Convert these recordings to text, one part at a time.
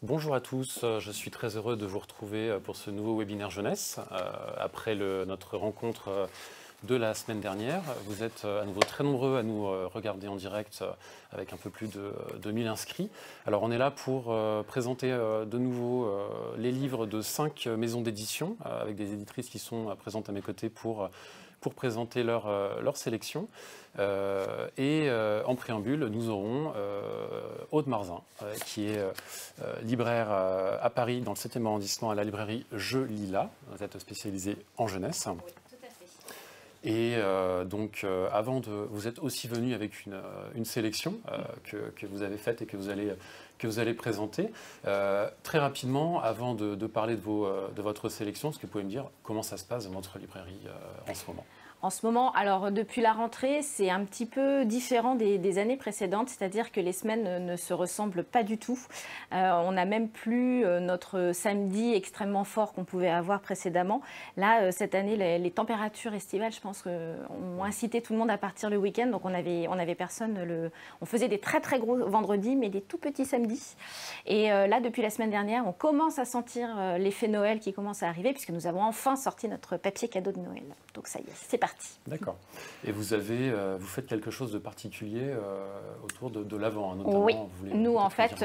Bonjour à tous, je suis très heureux de vous retrouver pour ce nouveau webinaire jeunesse. Après notre rencontre de la semaine dernière, vous êtes à nouveau très nombreux à nous regarder en direct avec un peu plus de 1000 inscrits. Alors on est là pour présenter de nouveau les livres de 5 maisons d'édition avec des éditrices qui sont présentes à mes côtés pour présenter leur sélection. En préambule, nous aurons Aude Marzin, qui est libraire à Paris, dans le 7e arrondissement, à la librairie Je Lila. Vous êtes spécialisée en jeunesse. Oui, tout à fait. Vous êtes aussi venu avec une sélection que vous avez faite et que vous allez présenter. Très rapidement, avant de parler de votre sélection, est-ce que vous pouvez me dire comment ça se passe dans votre librairie en ce moment ? En ce moment, alors depuis la rentrée, c'est un petit peu différent des années précédentes, c'est-à-dire que les semaines ne se ressemblent pas du tout. On n'a même plus notre samedi extrêmement fort qu'on pouvait avoir précédemment. Là, cette année, les températures estivales, je pense, ont incité tout le monde à partir le week-end. Donc on avait personne. On faisait des très très gros vendredis, mais des tout petits samedis. Et là, depuis la semaine dernière, on commence à sentir l'effet Noël qui commence à arriver, puisque nous avons enfin sorti notre papier cadeau de Noël. Donc ça y est, c'est parti. D'accord. Et vous faites quelque chose de particulier autour de l'Avent, notamment. Oui, nous en fait,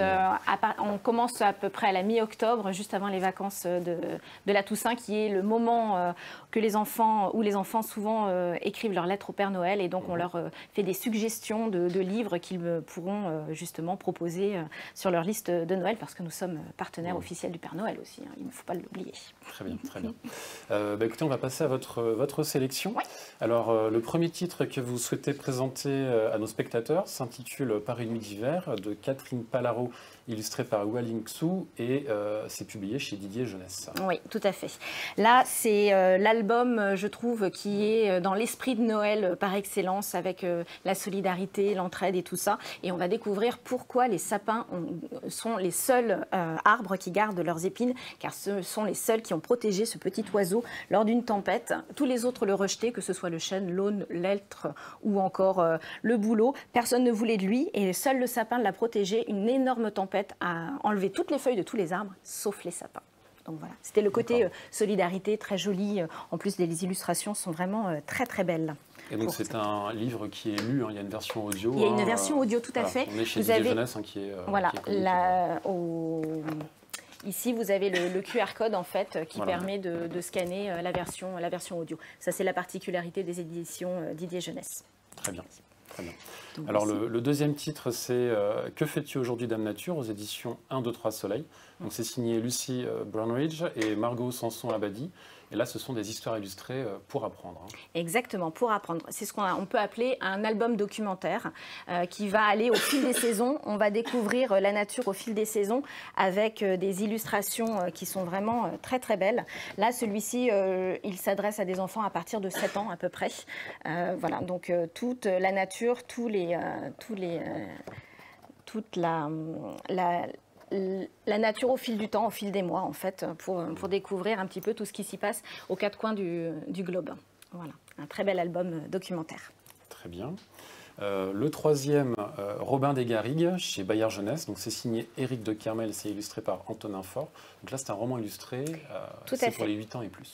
on commence à peu près à la mi-octobre, juste avant les vacances de la Toussaint, qui est le moment où les enfants souvent écrivent leurs lettres au Père Noël, et donc on leur fait des suggestions de livres qu'ils pourront justement proposer sur leur liste de Noël, parce que nous sommes partenaires officiels du Père Noël aussi, hein, il ne faut pas l'oublier. Très bien, très bien. Écoutez, on va passer à votre sélection. Oui. Alors, le premier titre que vous souhaitez présenter à nos spectateurs s'intitule Paris Nuit d'hiver de Catherine Palaro, illustré par Wai-Ling Xu, et c'est publié chez Didier Jeunesse. Oui, tout à fait. Là, c'est l'album, je trouve, qui est dans l'esprit de Noël par excellence, avec la solidarité, l'entraide et tout ça. Et on va découvrir pourquoi les sapins sont les seuls arbres qui gardent leurs épines, car ce sont les seuls qui ont protégé ce petit oiseau lors d'une tempête. Tous les autres le rejetaient, que ce soit le chêne, l'aulne, l'hêtre ou encore le bouleau. Personne ne voulait de lui, et seul le sapin l'a protégé. Une énorme tempête a enlevé toutes les feuilles de tous les arbres, sauf les sapins. Donc voilà, c'était le côté solidarité, très joli. En plus, les illustrations sont vraiment très très belles. Et donc c'est un livre qui est lu, hein, il y a une version audio. Il y a une version audio, tout à fait. On est chez Didier Jeunesse, hein, qui est voilà, qui est ici, vous avez le QR code en fait qui permet de scanner la version audio. Ça, c'est la particularité des éditions Didier Jeunesse. Très bien. Très bien. Donc, alors le deuxième titre, c'est Que fais-tu aujourd'hui Dame Nature aux éditions 1, 2, 3 Soleil. Donc c'est signé Lucy Brownridge et Margot Sanson-Abadi. Et là, ce sont des histoires illustrées pour apprendre. Hein. Exactement, pour apprendre. C'est ce qu'on peut appeler un album documentaire qui va aller au fil des saisons. On va découvrir la nature au fil des saisons avec des illustrations qui sont vraiment très très belles. Là, celui-ci, il s'adresse à des enfants à partir de 7 ans à peu près. Voilà, donc toute la nature, toute la nature au fil du temps, au fil des mois, en fait, pour découvrir un petit peu tout ce qui s'y passe aux quatre coins du globe. Voilà, un très bel album documentaire. Très bien. Le troisième, Robin des Garrigues, chez Bayard Jeunesse. Donc c'est signé Éric de Kermel, c'est illustré par Antonin Faure. Donc là, c'est un roman illustré, c'est pour les 8 ans et plus.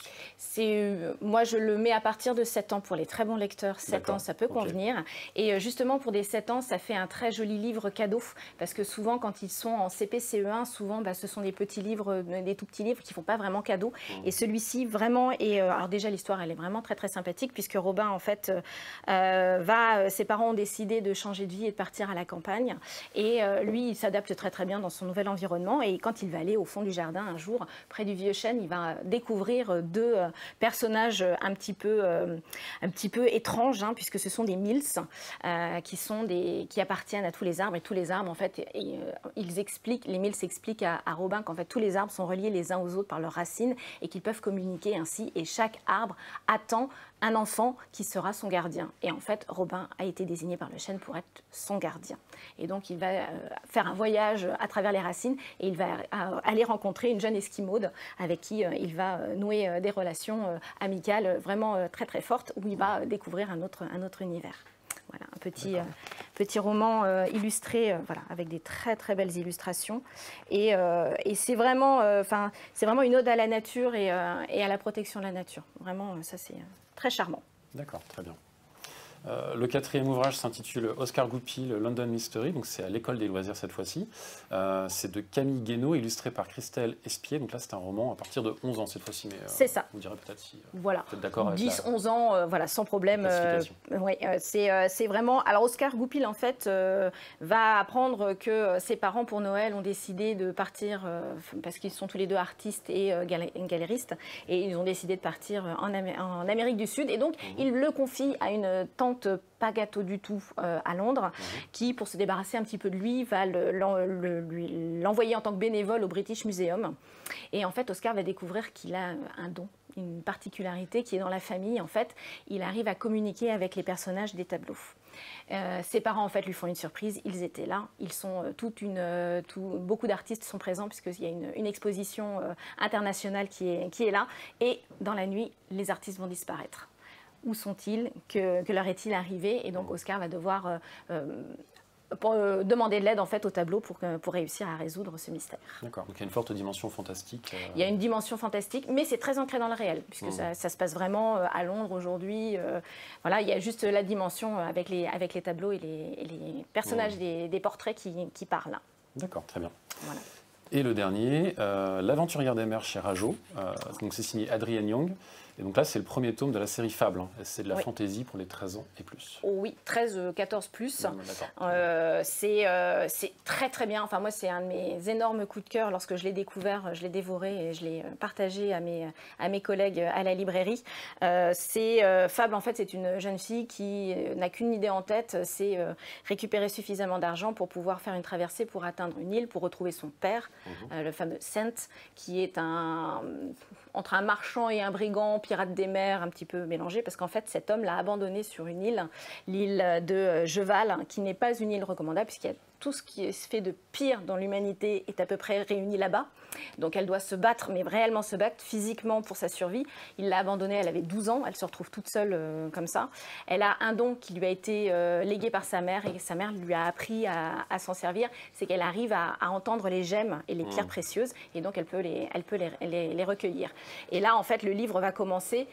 Moi, je le mets à partir de 7 ans pour les très bons lecteurs. 7 ans, ça peut convenir. Et justement, pour des 7 ans, ça fait un très joli livre cadeau. Parce que souvent, quand ils sont en CP, CE1, souvent, ce sont des petits livres, des tout petits livres qui ne font pas vraiment cadeau. Et celui-ci, vraiment, alors déjà, l'histoire, elle est vraiment très, très sympathique, puisque Robin, en fait, ses parents ont décidé de changer de vie et de partir à la campagne. Et lui, il s'adapte très, très bien dans son nouvel environnement. Et quand il va aller au fond du jardin, un jour, près du vieux chêne, il va découvrir deux personnages un petit peu étranges, hein, puisque ce sont des mills qui appartiennent à tous les arbres. Et tous les arbres, en fait, les mills expliquent à Robin qu'en fait, tous les arbres sont reliés les uns aux autres par leurs racines et qu'ils peuvent communiquer ainsi. Et chaque arbre attend un enfant qui sera son gardien. Et en fait, Robin a été désigné par le chêne pour être son gardien. Et donc, il va faire un voyage à travers les racines et il va aller rencontrer une jeune esquimaude avec qui il va nouer des relations amicales vraiment très très fortes où il va découvrir un autre univers. Voilà, un petit roman illustré, voilà, avec des très très belles illustrations. Et c'est vraiment, vraiment une ode à la nature et à la protection de la nature. Vraiment, ça c'est très charmant. D'accord, très bien. Le quatrième ouvrage s'intitule Oscar Goupil, London Mystery, donc c'est à l'école des loisirs cette fois-ci. C'est de Camille Guénaud, illustré par Christelle Espier. Donc là, c'est un roman à partir de 11 ans cette fois-ci. C'est ça. Vous direz peut-être si voilà. vous êtes d'accord avec 10, 11 ans, voilà, sans problème. C'est vraiment... Alors, Oscar Goupil, en fait, va apprendre que ses parents, pour Noël, ont décidé de partir, parce qu'ils sont tous les deux artistes et galéristes, et ils ont décidé de partir en Amérique du Sud. Et donc, il le confie à une tante pas gâteau du tout à Londres, qui, pour se débarrasser un petit peu de lui, va l'envoyer en tant que bénévole au British Museum. Et en fait, Oscar va découvrir qu'il a un don, une particularité qui est dans la famille. En fait, il arrive à communiquer avec les personnages des tableaux. Ses parents, en fait, lui font une surprise. Ils étaient là. Ils sont beaucoup d'artistes sont présents puisqu'il y a une exposition internationale qui est là. Et dans la nuit, les artistes vont disparaître. Où sont-ils? Que leur est-il arrivé? Et donc Oscar va devoir demander de l'aide en fait au tableau pour réussir à résoudre ce mystère. D'accord, donc il y a une forte dimension fantastique. Il y a une dimension fantastique, mais c'est très ancré dans le réel, puisque ça se passe vraiment à Londres aujourd'hui. Voilà, il y a juste la dimension avec les tableaux et les personnages des portraits qui parlent. D'accord, très bien. Voilà. Et le dernier, L'Aventurière des mers chez Rajo. Donc c'est signé Adrienne Young. Et donc là, c'est le premier tome de la série Fable. C'est de la fantaisie pour les 13 ans et plus. Oh oui, 13-14 plus. C'est très très bien. Enfin, moi, c'est un de mes énormes coups de cœur. Lorsque je l'ai découvert, je l'ai dévoré et je l'ai partagé à mes collègues à la librairie. Fable, en fait, c'est une jeune fille qui n'a qu'une idée en tête, c'est récupérer suffisamment d'argent pour pouvoir faire une traversée pour atteindre une île, pour retrouver son père, le fameux Saint, qui est entre un marchand et un brigand, pirate des mers, un petit peu mélangé, parce qu'en fait, cet homme l'a abandonné sur une île, l'île de Jeval, qui n'est pas une île recommandable, puisqu'il y a tout ce qui se fait de pire dans l'humanité est à peu près réuni là-bas. Donc elle doit se battre, mais réellement se battre physiquement pour sa survie. Il l'a abandonnée, elle avait 12 ans, elle se retrouve toute seule comme ça. Elle a un don qui lui a été légué par sa mère et sa mère lui a appris à s'en servir. C'est qu'elle arrive à entendre les gemmes et les pierres précieuses et donc elle peut les recueillir. Et là, en fait, le livre va commencer.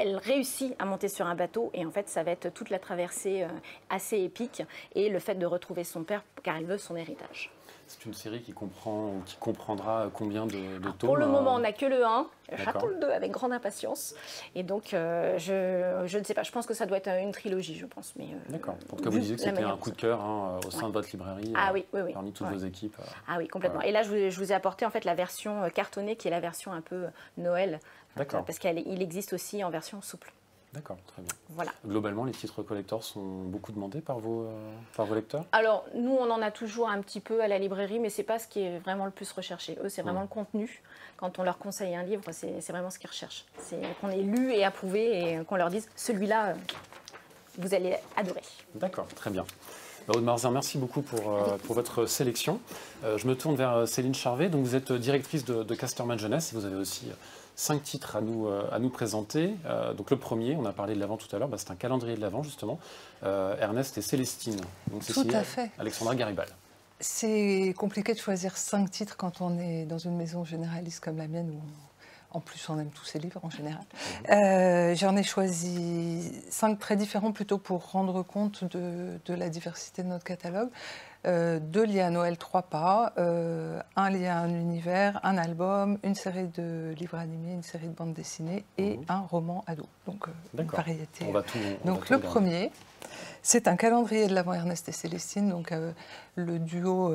Elle réussit à monter sur un bateau et en fait, ça va être toute la traversée assez épique et le fait de retrouver son père car elle veut son héritage. C'est une série qui comprend ou qui comprendra combien de tomes? Pour le moment, on n'a que le 1. J'attends le 2 avec grande impatience. Et donc, je ne sais pas, je pense que ça doit être une trilogie, je pense. D'accord. En tout cas, vous disiez que c'était un coup de cœur au sein de votre librairie, oui. parmi toutes vos équipes. Ah oui, complètement. Et là, je vous ai apporté en fait la version cartonnée, qui est la version un peu Noël. D'accord. Parce qu'il existe aussi en version souple. D'accord, très bien. Voilà. Globalement, les titres collector sont beaucoup demandés par vos lecteurs? Alors, nous, on en a toujours un petit peu à la librairie, mais ce n'est pas ce qui est vraiment le plus recherché. Eux, c'est vraiment le contenu. Quand on leur conseille un livre, c'est vraiment ce qu'ils recherchent. C'est qu'on ait lu et approuvé et qu'on leur dise, celui-là, vous allez adorer. D'accord, très bien. Aude Marzin, merci beaucoup pour votre sélection. Je me tourne vers Céline Charvet. Donc, vous êtes directrice de Casterman Jeunesse et vous avez aussi 5 titres à nous présenter. Donc le premier, on a parlé de l'Avent tout à l'heure, c'est un calendrier de l'Avent justement, Ernest et Célestine. Donc c'est signé Alexandra Garibal. C'est compliqué de choisir 5 titres quand on est dans une maison généraliste comme la mienne où en plus on aime tous ces livres en général. J'en ai choisi 5 très différents plutôt pour rendre compte de la diversité de notre catalogue. 2 liés à Noël, 3 pas, un lié à un univers, un album, une série de livres animés, une série de bandes dessinées et un roman ado. Donc une variété. Donc le premier, c'est un calendrier de l'Avent Ernest et Célestine, donc le duo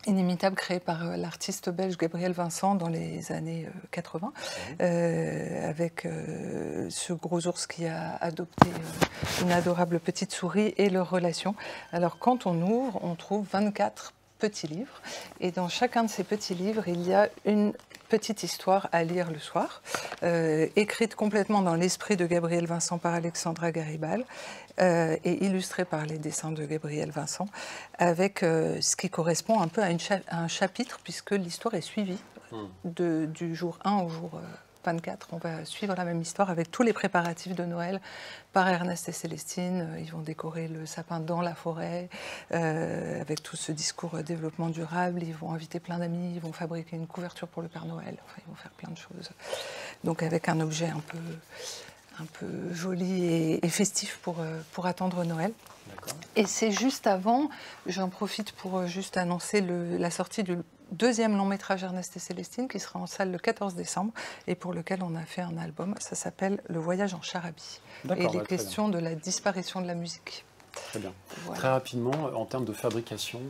inimitable créé par l'artiste belge Gabriel Vincent dans les années 80, avec ce gros ours qui a adopté une adorable petite souris et leur relation. Alors quand on ouvre, on trouve 24 petits livres et dans chacun de ces petits livres, il y a une petite histoire à lire le soir, écrite complètement dans l'esprit de Gabriel Vincent par Alexandra Garibal et illustrée par les dessins de Gabriel Vincent, avec ce qui correspond un peu à un chapitre, puisque l'histoire est suivie du jour 1 au jour 24, on va suivre la même histoire avec tous les préparatifs de Noël par Ernest et Célestine. Ils vont décorer le sapin dans la forêt, avec tout ce discours développement durable. Ils vont inviter plein d'amis, ils vont fabriquer une couverture pour le Père Noël. Enfin, ils vont faire plein de choses. Donc avec un objet un peu joli et festif pour attendre Noël. Et c'est juste avant, j'en profite pour juste annoncer la sortie du deuxième long métrage Ernest et Célestine qui sera en salle le 14 décembre et pour lequel on a fait un album. Ça s'appelle Le voyage en charabie. Et il est question de la disparition de la musique. Très bien. Voilà. Très rapidement, en termes de fabrication,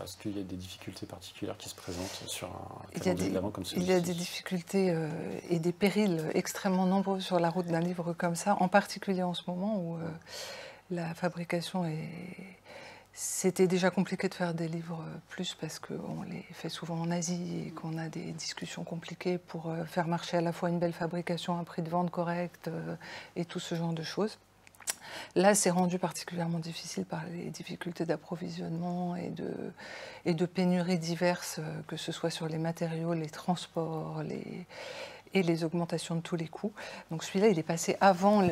est-ce qu'il y a des difficultés particulières qui se présentent sur un calendrier de l'Avent comme celui-ci? Il y a des difficultés et des périls extrêmement nombreux sur la route d'un livre comme ça, en particulier en ce moment où la fabrication est... C'était déjà compliqué de faire des livres plus parce qu'on les fait souvent en Asie et qu'on a des discussions compliquées pour faire marcher à la fois une belle fabrication, un prix de vente correct et tout ce genre de choses. Là, c'est rendu particulièrement difficile par les difficultés d'approvisionnement et de pénuries diverses, que ce soit sur les matériaux, les transports et les augmentations de tous les coûts. Donc celui-là, il est passé avant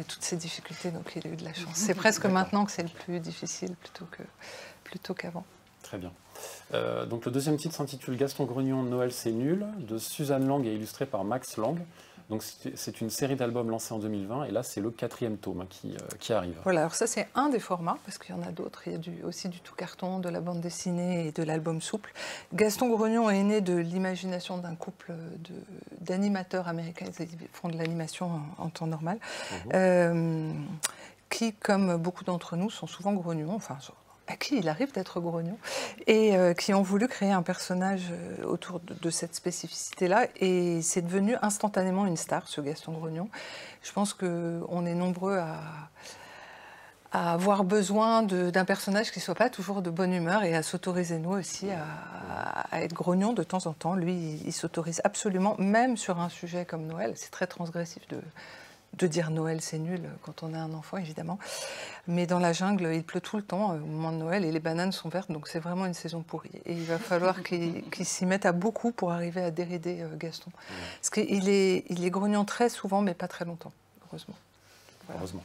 toutes ces difficultés, donc il a eu de la chance. C'est presque maintenant que c'est le plus difficile plutôt qu'avant. Très bien. Donc le deuxième titre s'intitule Gaston Grognon, Noël c'est nul, de Suzanne Lang et illustré par Max Lang. Donc c'est une série d'albums lancée en 2020 et là c'est le 4e tome qui arrive. Voilà, alors ça c'est un des formats parce qu'il y en a d'autres. Il y a aussi du tout carton, de la bande dessinée et de l'album souple. Gaston Grognon est né de l'imagination d'un couple d'animateurs américains, ils font de l'animation en temps normal, qui comme beaucoup d'entre nous sont souvent grognons, enfin à qui il arrive d'être grognon, et qui ont voulu créer un personnage autour de cette spécificité-là, et c'est devenu instantanément une star, ce Gaston Grognon. Je pense qu'on est nombreux à avoir besoin d'un personnage qui ne soit pas toujours de bonne humeur, et à s'autoriser nous aussi à être grognon de temps en temps. Lui, il s'autorise absolument, même sur un sujet comme Noël, c'est très transgressif de dire Noël c'est nul quand on a un enfant évidemment, mais dans la jungle il pleut tout le temps au moment de Noël et les bananes sont vertes, donc c'est vraiment une saison pourrie et il va falloir qu'il s'y mette à beaucoup pour arriver à dérider Gaston, parce qu'il est grognon très souvent mais pas très longtemps, heureusement. Voilà. Heureusement.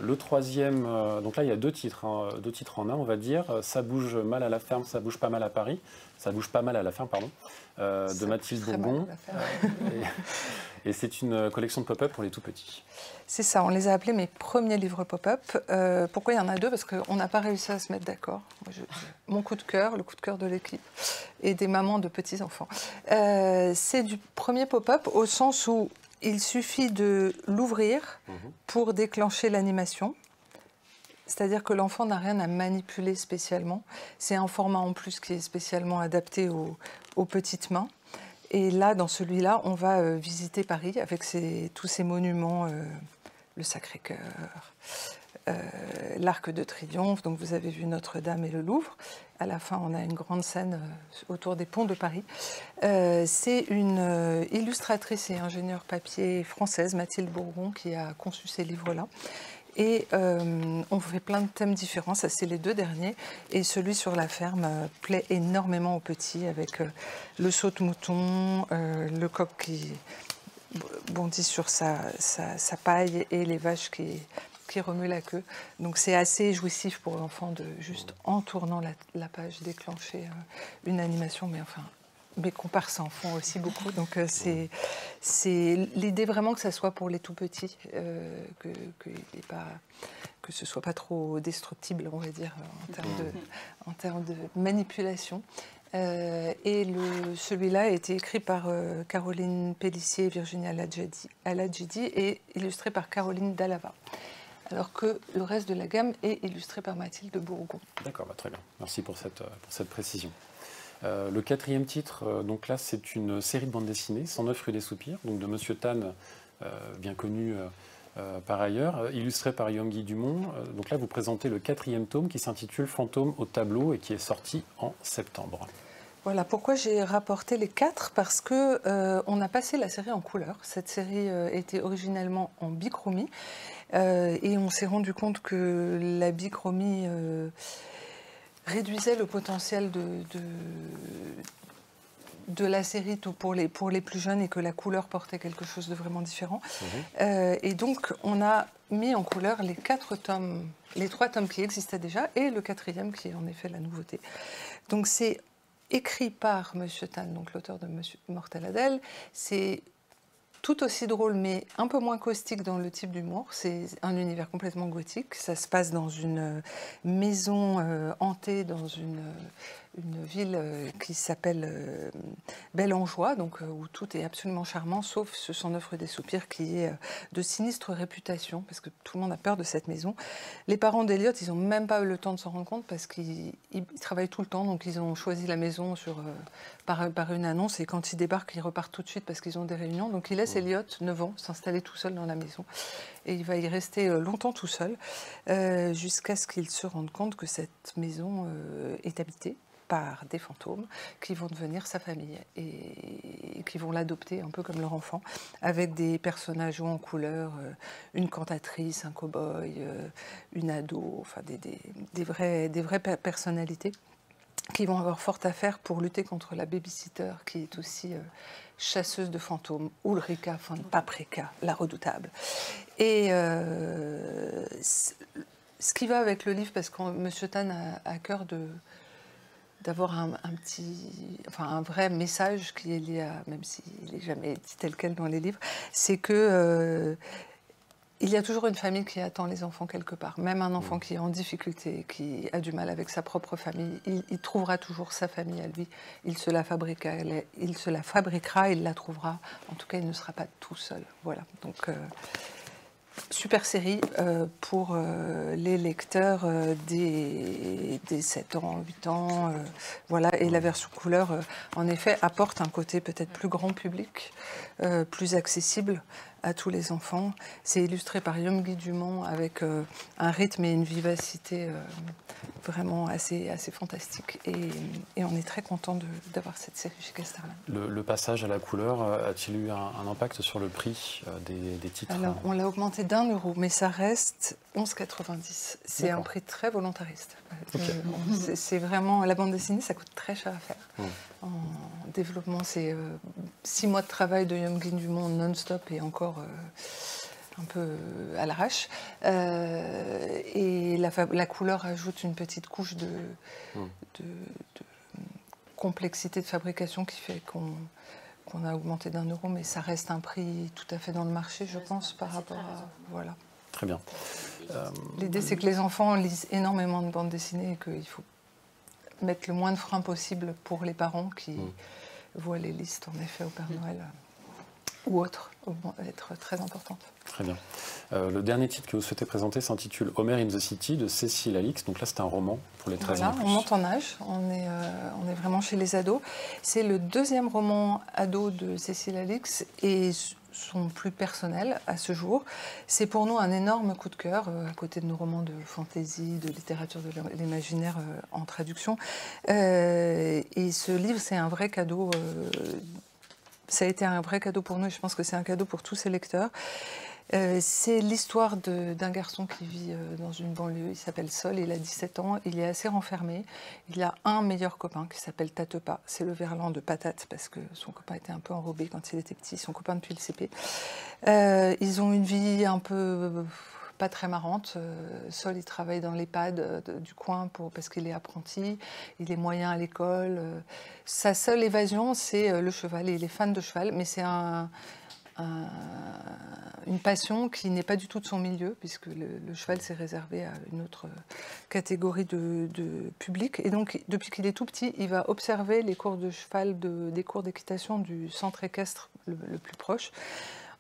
Le troisième, donc là il y a deux titres en un on va dire, Ça bouge mal à la ferme, ça bouge pas mal à Paris, ça bouge pas mal à la ferme pardon, de Mathilde Bourbon. Et c'est une collection de pop-up pour les tout petits. C'est ça, on les a appelés mes premiers livres pop-up. Pourquoi il y en a deux? Parce qu'on n'a pas réussi à se mettre d'accord. Mon coup de cœur, le coup de cœur de l'équipe et des mamans de petits-enfants. C'est du premier pop-up au sens où il suffit de l'ouvrir pour déclencher l'animation. C'est-à-dire que l'enfant n'a rien à manipuler spécialement. C'est un format en plus qui est spécialement adapté aux petites mains. Et là, dans celui-là, on va visiter Paris avec tous ces monuments, le Sacré-Cœur, l'Arc de Triomphe. Donc vous avez vu Notre-Dame et le Louvre. À la fin, on a une grande scène autour des ponts de Paris. C'est une illustratrice et ingénieure papier française, Mathilde Bourbon, qui a conçu ces livres-là. Et on fait plein de thèmes différents, ça c'est les deux derniers. Et celui sur la ferme plaît énormément aux petits, avec le saute-mouton, le coq qui bondit sur sa paille et les vaches qui remuent la queue. Donc c'est assez jouissif pour l'enfant de juste en tournant la page déclencher une animation, mais enfin... Mes comparses en font aussi beaucoup, donc c'est l'idée vraiment que ça soit pour les tout petits, que ce soit pas trop destructible, on va dire, en termes de manipulation. Et celui-là a été écrit par Caroline Pellissier et Virginie Aladjidi et illustré par Caroline Dallava. Alors que le reste de la gamme est illustré par Mathilde Bourgon. D'accord, très bien. Merci pour cette précision. Le quatrième titre, donc là, c'est une série de bandes dessinées, 109 rue des Soupirs, donc de Monsieur Tan, bien connu par ailleurs, illustré par Yongui Dumont. Donc là, vous présentez le 4e tome qui s'intitule Fantôme au tableau et qui est sorti en septembre. Voilà, pourquoi j'ai rapporté les 4 ? Parce qu'on a passé la série en couleur. Cette série était originellement en bichromie et on s'est rendu compte que la bichromie... réduisait le potentiel de la série pour les plus jeunes et que la couleur portait quelque chose de vraiment différent. Et donc, on a mis en couleur les 4 tomes, les 3 tomes qui existaient déjà et le 4e qui est en effet la nouveauté. Donc, c'est écrit par Monsieur Tan, donc l'auteur de Monsieur Mortadelle. C'est tout aussi drôle, mais un peu moins caustique dans le type d'humour. C'est un univers complètement gothique. Ça se passe dans une maison hantée, dans une ville qui s'appelle Bellengeois, donc où tout est absolument charmant, sauf ce s'en offre des soupirs qui est de sinistre réputation, parce que tout le monde a peur de cette maison. Les parents d'Eliott, ils n'ont même pas eu le temps de s'en rendre compte, parce qu'ils travaillent tout le temps, donc ils ont choisi la maison par une annonce, et quand ils débarquent, ils repartent tout de suite parce qu'ils ont des réunions. Donc ils laissent Eliott, 9 ans, s'installer tout seul dans la maison. Et il va y rester longtemps tout seul, jusqu'à ce qu'il se rende compte que cette maison est habitée par des fantômes qui vont devenir sa famille et qui vont l'adopter un peu comme leur enfant, avec des personnages en couleur, une cantatrice, un cow-boy, une ado, enfin des vraies personnalités qui vont avoir fort à faire pour lutter contre la babysitter qui est aussi chasseuse de fantômes, Ulrika von Paprika, la redoutable. Et ce qui va avec le livre, parce que M. Tan a à cœur d'avoir un vrai message qui est lié à, même s'il n'est jamais dit tel quel dans les livres, c'est que il y a toujours une famille qui attend les enfants quelque part. Même un enfant qui est en difficulté, qui a du mal avec sa propre famille, il trouvera toujours sa famille à lui. Il se la fabriquera, il la trouvera. En tout cas, il ne sera pas tout seul. Voilà. Donc, super série pour les lecteurs des 7 ans, 8 ans. Voilà. Et la version couleur, en effet, apporte un côté peut-être plus grand public, plus accessible à tous les enfants. C'est illustré par Young-Guy Dumont avec un rythme et une vivacité vraiment assez fantastique. Et on est très content d'avoir cette série chez Casterman. Le passage à la couleur a-t-il eu un impact sur le prix des titres? Alors, on l'a augmenté d'1 €, mais ça reste 11,90 €. C'est un prix très volontariste. Okay. C'est vraiment... La bande dessinée, ça coûte très cher à faire. En développement, c'est 6 mois de travail de Young-Guy Dumont non-stop et encore un peu à l'arrache. Et la couleur ajoute une petite couche de complexité de fabrication qui fait qu'on a augmenté d'1 €, mais ça reste un prix tout à fait dans le marché, je pense, par rapport à... Voilà. Très bien. L'idée, c'est que les enfants lisent énormément de bandes dessinées et qu'il faut mettre le moins de freins possible pour les parents qui voient les listes, en effet, au Père Noël ou autres, être très importantes. Très bien. Le dernier titre que vous souhaitez présenter s'intitule Homer in the City de Cécile Alix. Donc là, c'est un roman pour les 13 ans. Voilà, on monte en âge, on est vraiment chez les ados. C'est le 2e roman ado de Cécile Alix et son plus personnel à ce jour. C'est pour nous un énorme coup de cœur, à côté de nos romans de fantaisie, de littérature de l'imaginaire en traduction. Et ce livre, c'est un vrai cadeau. Ça a été un vrai cadeau pour nous et je pense que c'est un cadeau pour tous ses lecteurs. C'est l'histoire d'un garçon qui vit dans une banlieue, il s'appelle Sol, il a 17 ans, il est assez renfermé, il a un meilleur copain qui s'appelle Tatepa, c'est le verlan de patate parce que son copain était un peu enrobé quand il était petit, son copain depuis le CP. Ils ont une vie un peu pas très marrante. Sol, il travaille dans l'EHPAD du coin parce qu'il est apprenti, il est moyen à l'école. Sa seule évasion, c'est le cheval, et il est fan de cheval, mais c'est une passion qui n'est pas du tout de son milieu, puisque le cheval s'est réservé à une autre catégorie de public. Et donc, depuis qu'il est tout petit, il va observer les cours de cheval, des cours d'équitation du centre équestre le plus proche,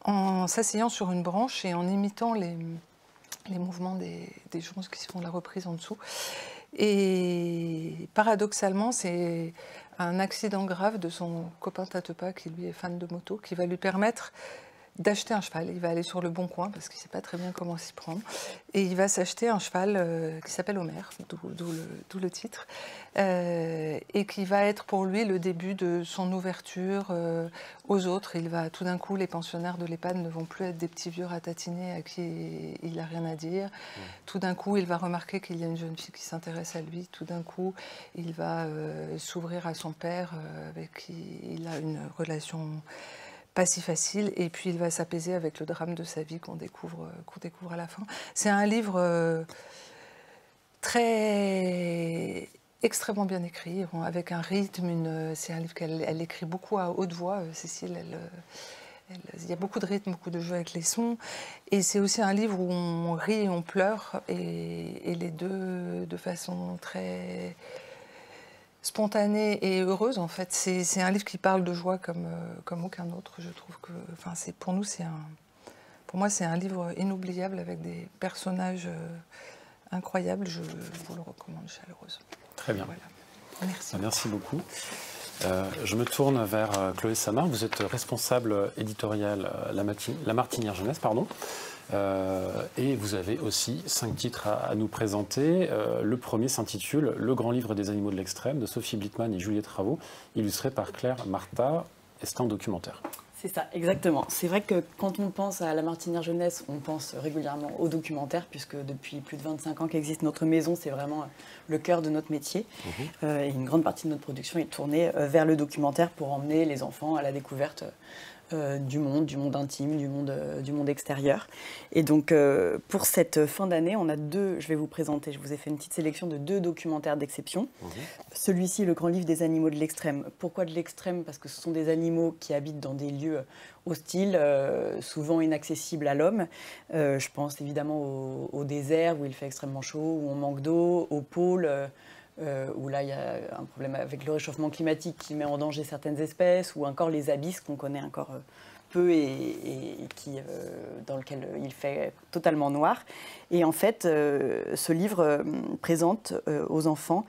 en s'asseyant sur une branche et en imitant les mouvements des gens qui font la reprise en dessous. Et paradoxalement, c'est un accident grave de son copain Tatepa, qui lui est fan de moto, qui va lui permettre d'acheter un cheval. Il va aller sur le Bon Coin parce qu'il ne sait pas très bien comment s'y prendre. Et il va s'acheter un cheval qui s'appelle Homer, d'où le titre, et qui va être pour lui le début de son ouverture aux autres. Tout d'un coup, les pensionnaires de l'EHPAD ne vont plus être des petits vieux ratatiner à qui il n'a rien à dire. Tout d'un coup, il va remarquer qu'il y a une jeune fille qui s'intéresse à lui. Tout d'un coup, il va s'ouvrir à son père avec qui il a une relation pas si facile, et puis il va s'apaiser avec le drame de sa vie qu'on découvre à la fin. C'est un livre extrêmement bien écrit, avec un rythme. C'est un livre qu'elle écrit beaucoup à haute voix, Cécile. Il y a beaucoup de rythme, beaucoup de jeu avec les sons. Et c'est aussi un livre où on rit et on pleure, et les deux de façon très spontanée et heureuse, en fait. C'est un livre qui parle de joie comme aucun autre. Je trouve que, pour moi, c'est un livre inoubliable avec des personnages incroyables. Je vous le recommande chaleureusement. Très bien. Voilà. Merci. Merci beaucoup. Je me tourne vers Chloé Samar. Vous êtes responsable éditoriale La Martinière Jeunesse, pardon. Et vous avez aussi 5 titres à nous présenter. Le premier s'intitule Le grand livre des animaux de l'extrême de Sophie Blittmann et Juliette Raveau, illustré par Claire Martha. Et c'est un documentaire. C'est ça, exactement. C'est vrai que quand on pense à La Martinière Jeunesse, on pense régulièrement au documentaire, puisque depuis plus de 25 ans qu'existe notre maison, c'est vraiment le cœur de notre métier. Et une grande partie de notre production est tournée vers le documentaire pour emmener les enfants à la découverte du monde intime, du monde extérieur. Et donc, pour cette fin d'année, on a je vais vous présenter, je vous ai fait une petite sélection de 2 documentaires d'exception. Celui-ci, Le grand livre des animaux de l'extrême. Pourquoi de l'extrême? Parce que ce sont des animaux qui habitent dans des lieux hostiles, souvent inaccessibles à l'homme. Je pense évidemment au désert, où il fait extrêmement chaud, où on manque d'eau, au pôle, où là il y a un problème avec le réchauffement climatique qui met en danger certaines espèces, ou encore les abysses qu'on connaît encore peu et dans lequel il fait totalement noir. Et en fait, ce livre présente aux enfants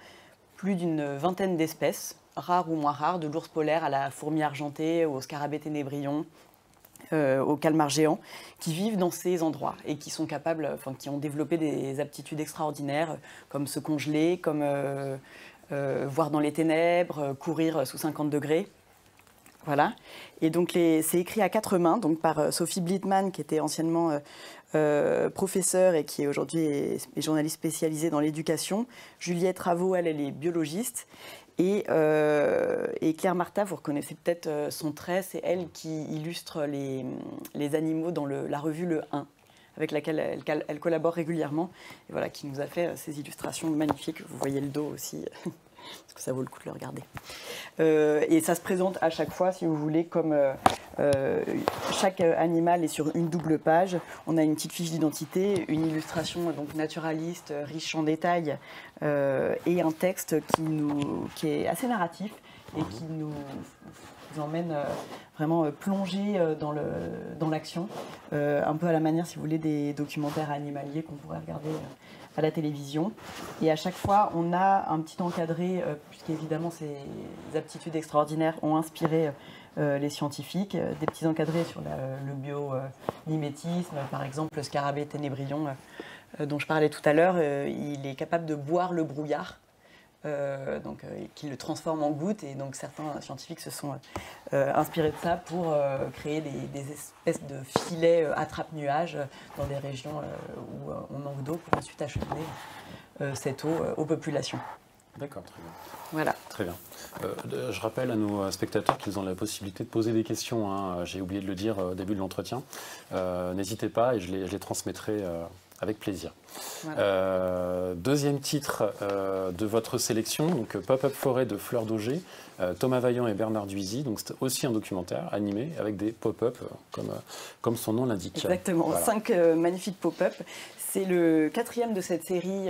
plus d'une vingtaine d'espèces, rares ou moins rares, de l'ours polaire à la fourmi argentée, au scarabée ténébrion, aux calmars géants, qui vivent dans ces endroits et qui sont capables, qui ont développé des aptitudes extraordinaires, comme se congeler, comme voir dans les ténèbres, courir sous 50 degrés. Voilà. Et donc c'est écrit à 4 mains, donc par Sophie Blittmann, qui était anciennement professeure et qui aujourd'hui est journaliste spécialisée dans l'éducation. Juliette Raveau, elle est biologiste. Et Claire Martha, vous reconnaissez peut-être son trait, c'est elle qui illustre les animaux dans la revue Le 1, avec laquelle elle collabore régulièrement, et voilà, qui nous a fait ces illustrations magnifiques. Vous voyez le dos aussi, parce que ça vaut le coup de le regarder. Et ça se présente à chaque fois, si vous voulez, comme chaque animal est sur une double page. On a une petite fiche d'identité, une illustration donc naturaliste, riche en détails, et un texte qui est assez narratif et qui nous emmène vraiment plonger dans l'action, un peu à la manière, si vous voulez, des documentaires animaliers qu'on pourrait regarder à la télévision. Et à chaque fois, on a un petit encadré, puisqu'évidemment, ces aptitudes extraordinaires ont inspiré les scientifiques, des petits encadrés sur le biomimétisme, par exemple le scarabée ténébrion dont je parlais tout à l'heure. Il est capable de boire le brouillard, qui le transforme en gouttes, et donc certains scientifiques se sont inspirés de ça pour créer des espèces de filets attrape-nuages dans des régions où on manque d'eau, pour ensuite acheminer cette eau aux populations. D'accord, très bien. Voilà. Très bien. Je rappelle à nos spectateurs qu'ils ont la possibilité de poser des questions, hein. J'ai oublié de le dire au début de l'entretien. N'hésitez pas et je les transmettrai avec plaisir. Voilà. Deuxième titre de votre sélection, donc Pop-up Forêt de Fleur d'Auger, Thomas Vaillant et Bernard Duisy. Donc c'est aussi un documentaire animé avec des pop-up comme son nom l'indique. Exactement, voilà. 5 magnifiques pop-up. C'est le 4e de cette série,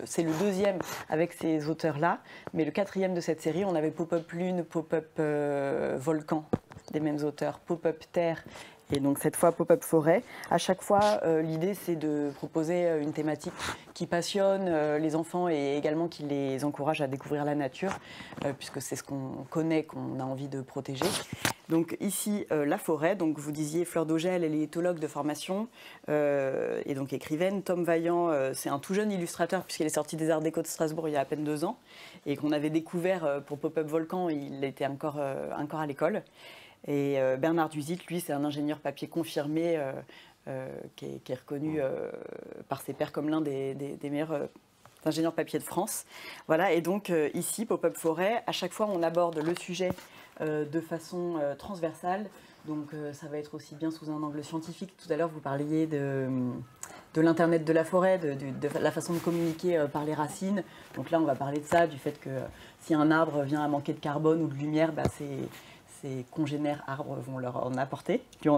c'est le 2e avec ces auteurs-là, mais le 4e de cette série, on avait Pop-up Lune, Pop-up Volcan, des mêmes auteurs, Pop-up Terre Et donc cette fois Pop-up Forêt. À chaque fois, l'idée c'est de proposer une thématique qui passionne les enfants et également qui les encourage à découvrir la nature, puisque c'est ce qu'on connaît, qu'on a envie de protéger. Donc ici, la forêt, donc vous disiez Fleur d'Augel, elle est éthologue de formation et donc écrivaine. Tom Vaillant, c'est un tout jeune illustrateur puisqu'il est sorti des Arts Déco de Strasbourg il y a à peine 2 ans et qu'on avait découvert pour Pop-up Volcan, il était encore à l'école. Et Bernard Dusit, lui, c'est un ingénieur papier confirmé qui est reconnu par ses pairs comme l'un des meilleurs ingénieurs papier de France. Voilà, et donc ici, Pop-up Forêt, à chaque fois, on aborde le sujet de façon transversale. Donc ça va être aussi bien sous un angle scientifique. Tout à l'heure, vous parliez de l'Internet de la forêt, de la façon de communiquer par les racines. Donc là, on va parler de ça, du fait que si un arbre vient à manquer de carbone ou de lumière, ses congénères arbres vont lui en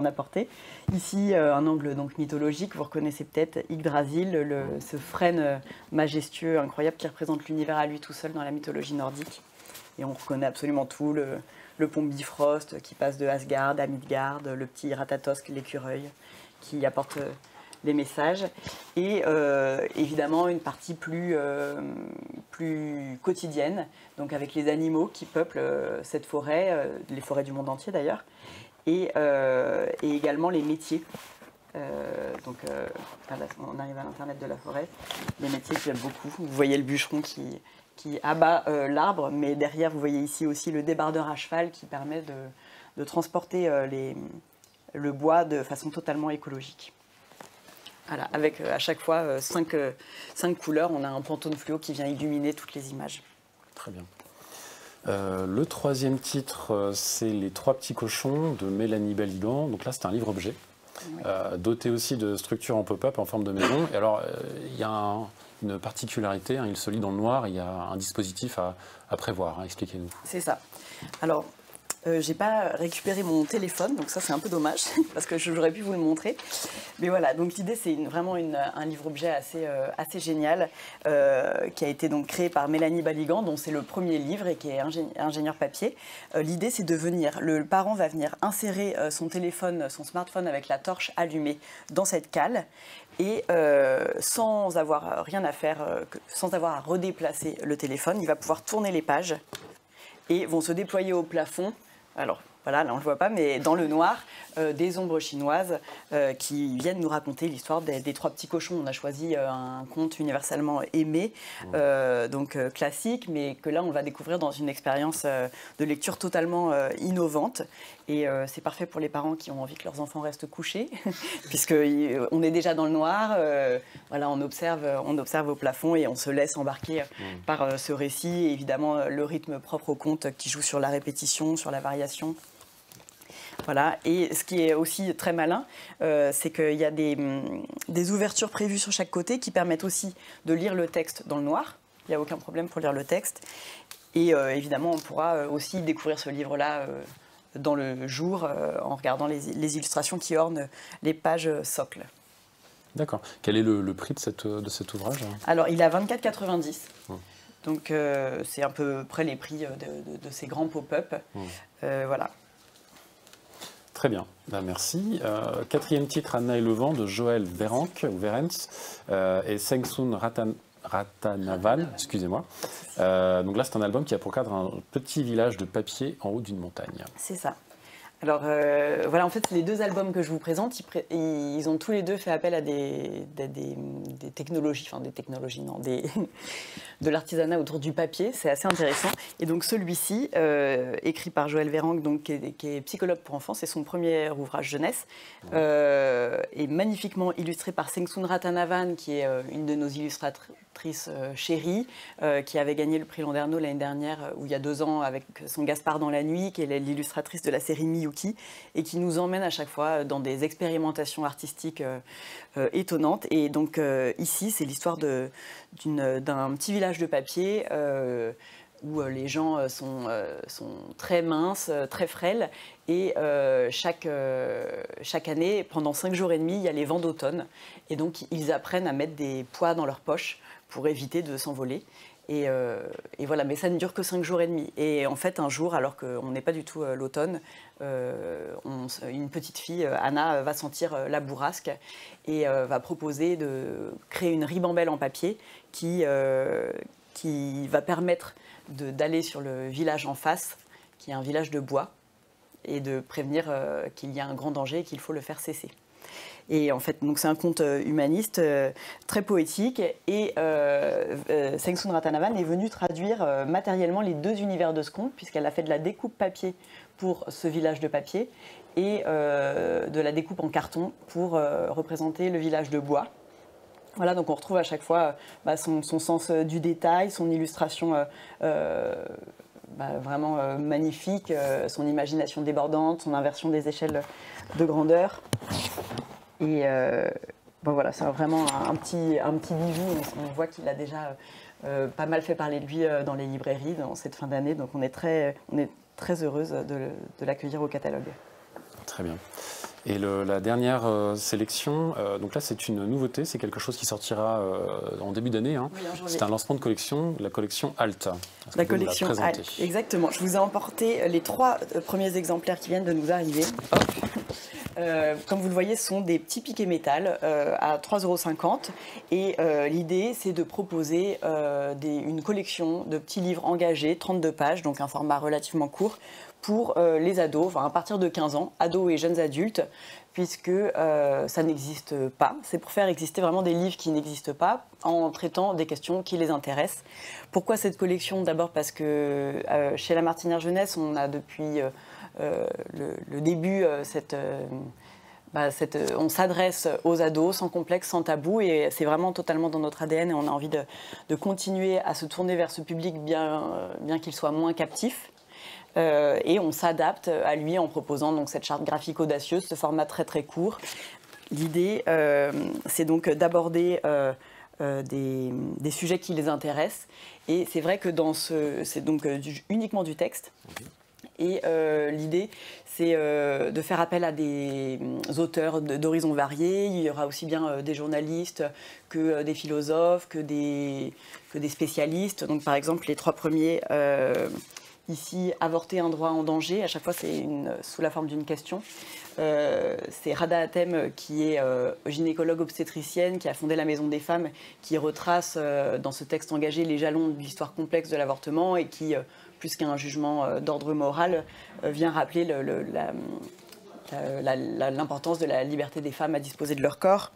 apporter. Ici, un angle donc mythologique, vous reconnaissez peut-être Yggdrasil, ce frêne majestueux, incroyable, qui représente l'univers à lui tout seul dans la mythologie nordique. Et on reconnaît absolument tout, le pont Bifrost qui passe de Asgard à Midgard, le petit Ratatosk, l'écureuil, qui apporte les messages. Et évidemment, une partie plus quotidienne, donc avec les animaux qui peuplent cette forêt, les forêts du monde entier d'ailleurs, et également les métiers. Donc on arrive à l'Internet de la forêt, les métiers que j'aime beaucoup. Vous voyez le bûcheron qui abat l'arbre, mais derrière vous voyez ici aussi le débardeur à cheval qui permet de transporter le bois de façon totalement écologique. Voilà, avec à chaque fois 5 couleurs, on a un Pantone fluo qui vient illuminer toutes les images. Très bien. Le troisième titre, c'est Les Trois Petits Cochons de Mélanie Baligan. Donc là, c'est un livre-objet, oui. Doté aussi de structures en pop-up en forme de maison. Et alors, il y a une particularité, il se lit dans le noir, il y a un dispositif à prévoir. Expliquez-nous. C'est ça. Alors, j'ai pas récupéré mon téléphone, donc ça c'est un peu dommage, parce que j'aurais pu vous le montrer. Mais voilà, donc l'idée c'est vraiment un livre-objet assez génial, qui a été donc créé par Mélanie Baligan, dont c'est le premier livre et qui est ingénieur papier. L'idée c'est le parent va venir insérer son smartphone avec la torche allumée dans cette cale, et sans avoir rien à faire, sans avoir à redéplacer le téléphone, il va pouvoir tourner les pages et vont se déployer au plafond. Alors voilà, là on ne le voit pas, mais dans le noir, des ombres chinoises qui viennent nous raconter l'histoire des trois petits cochons. On a choisi un conte universellement aimé, donc classique, mais que là on va découvrir dans une expérience de lecture totalement innovante. Et c'est parfait pour les parents qui ont envie que leurs enfants restent couchés, puisqu'on est déjà dans le noir, voilà, on observe au plafond et on se laisse embarquer par ce récit. Et évidemment, le rythme propre au conte qui joue sur la répétition, sur la variation. Voilà. Et ce qui est aussi très malin, c'est qu'il y a des ouvertures prévues sur chaque côté qui permettent aussi de lire le texte dans le noir. Il n'y a aucun problème pour lire le texte. Et évidemment, on pourra aussi découvrir ce livre-là dans le jour en regardant les illustrations qui ornent les pages socles. D'accord. Quel est le prix de cet ouvrage ? Alors, il est à 24,90 €. Donc, c'est à peu près les prix de ces grands pop-up. Voilà. Très bien, merci. Quatrième titre, Anna et le vent, de Joël Verens et Sengsun Ratanavan, excusez-moi. Donc là, c'est un album qui a pour cadre un petit village de papier en haut d'une montagne. C'est ça. Alors voilà, en fait, les deux albums que je vous présente, ils ont tous les deux fait appel à des technologies, enfin des technologies, non, de l'artisanat autour du papier. C'est assez intéressant. Et donc celui-ci, écrit par Joël Verang, donc, qui est psychologue pour enfants, c'est son premier ouvrage jeunesse, est magnifiquement illustré par Sengsun Ratanavan, qui est une de nos illustratrices chéries, qui avait gagné le prix Landerneau l'année dernière, ou il y a 2 ans, avec son Gaspard dans la nuit, qui est l'illustratrice de la série Miyuki, et qui nous emmène à chaque fois dans des expérimentations artistiques étonnantes. Et donc ici, c'est l'histoire d'un petit village de papier où les gens sont très minces, très frêles, et chaque année, pendant 5 jours et demi, il y a les vents d'automne, et donc ils apprennent à mettre des poids dans leurs poches pour éviter de s'envoler. Et voilà, mais ça ne dure que 5 jours et demi. Et en fait, un jour, alors qu'on n'est pas du tout l'automne, une petite fille, Anna, va sentir la bourrasque et va proposer de créer une ribambelle en papier qui va permettre d'aller sur le village en face, qui est un village de bois, et de prévenir qu'il y a un grand danger et qu'il faut le faire cesser. Et en fait, donc c'est un conte humaniste très poétique. Et Sengsun Ratanavan est venue traduire matériellement les 2 univers de ce conte, puisqu'elle a fait de la découpe papier pour ce village de papier et de la découpe en carton pour représenter le village de bois. Voilà, donc on retrouve à chaque fois son sens du détail, son illustration vraiment magnifique, son imagination débordante, son inversion des échelles de grandeur. Et voilà, c'est vraiment un petit bijou. On voit qu'il a déjà pas mal fait parler de lui dans les librairies dans cette fin d'année. Donc on est très heureuse de l'accueillir au catalogue. Très bien. Et la dernière sélection, donc là c'est une nouveauté, c'est quelque chose qui sortira en début d'année. Hein. Oui, c'est un lancement de collection, la collection Alta. La collection Alta, exactement. Je vous ai emporté les 3 premiers exemplaires qui viennent de nous arriver. Hop. Comme vous le voyez, ce sont des petits piquets métal à 3,50 €. Et l'idée, c'est de proposer une collection de petits livres engagés, 32 pages, donc un format relativement court, pour les ados, enfin à partir de 15 ans, ados et jeunes adultes, puisque ça n'existe pas. C'est pour faire exister vraiment des livres qui n'existent pas, en traitant des questions qui les intéressent. Pourquoi cette collection? D'abord parce que chez La Martinière Jeunesse, on a depuis le début on s'adresse aux ados sans complexe, sans tabou, et c'est vraiment totalement dans notre ADN, et on a envie de continuer à se tourner vers ce public bien qu'il soit moins captif. Et on s'adapte à lui en proposant donc cette charte graphique audacieuse, ce format très très court. L'idée, c'est donc d'aborder des sujets qui les intéressent, et c'est vrai que c'est donc uniquement du texte. Et l'idée, c'est de faire appel à des auteurs d'horizons variés. Il y aura aussi bien des journalistes que des philosophes, que des spécialistes. Donc par exemple, les 3 premiers, ici, avorter un droit en danger. À chaque fois, c'est sous la forme d'une question. C'est Rada Hatem, qui est gynécologue obstétricienne, qui a fondé la Maison des Femmes, qui retrace dans ce texte engagé les jalons de l'histoire complexe de l'avortement, et qui, plus qu'un jugement d'ordre moral, vient rappeler l'importance de la liberté des femmes à disposer de leur corps.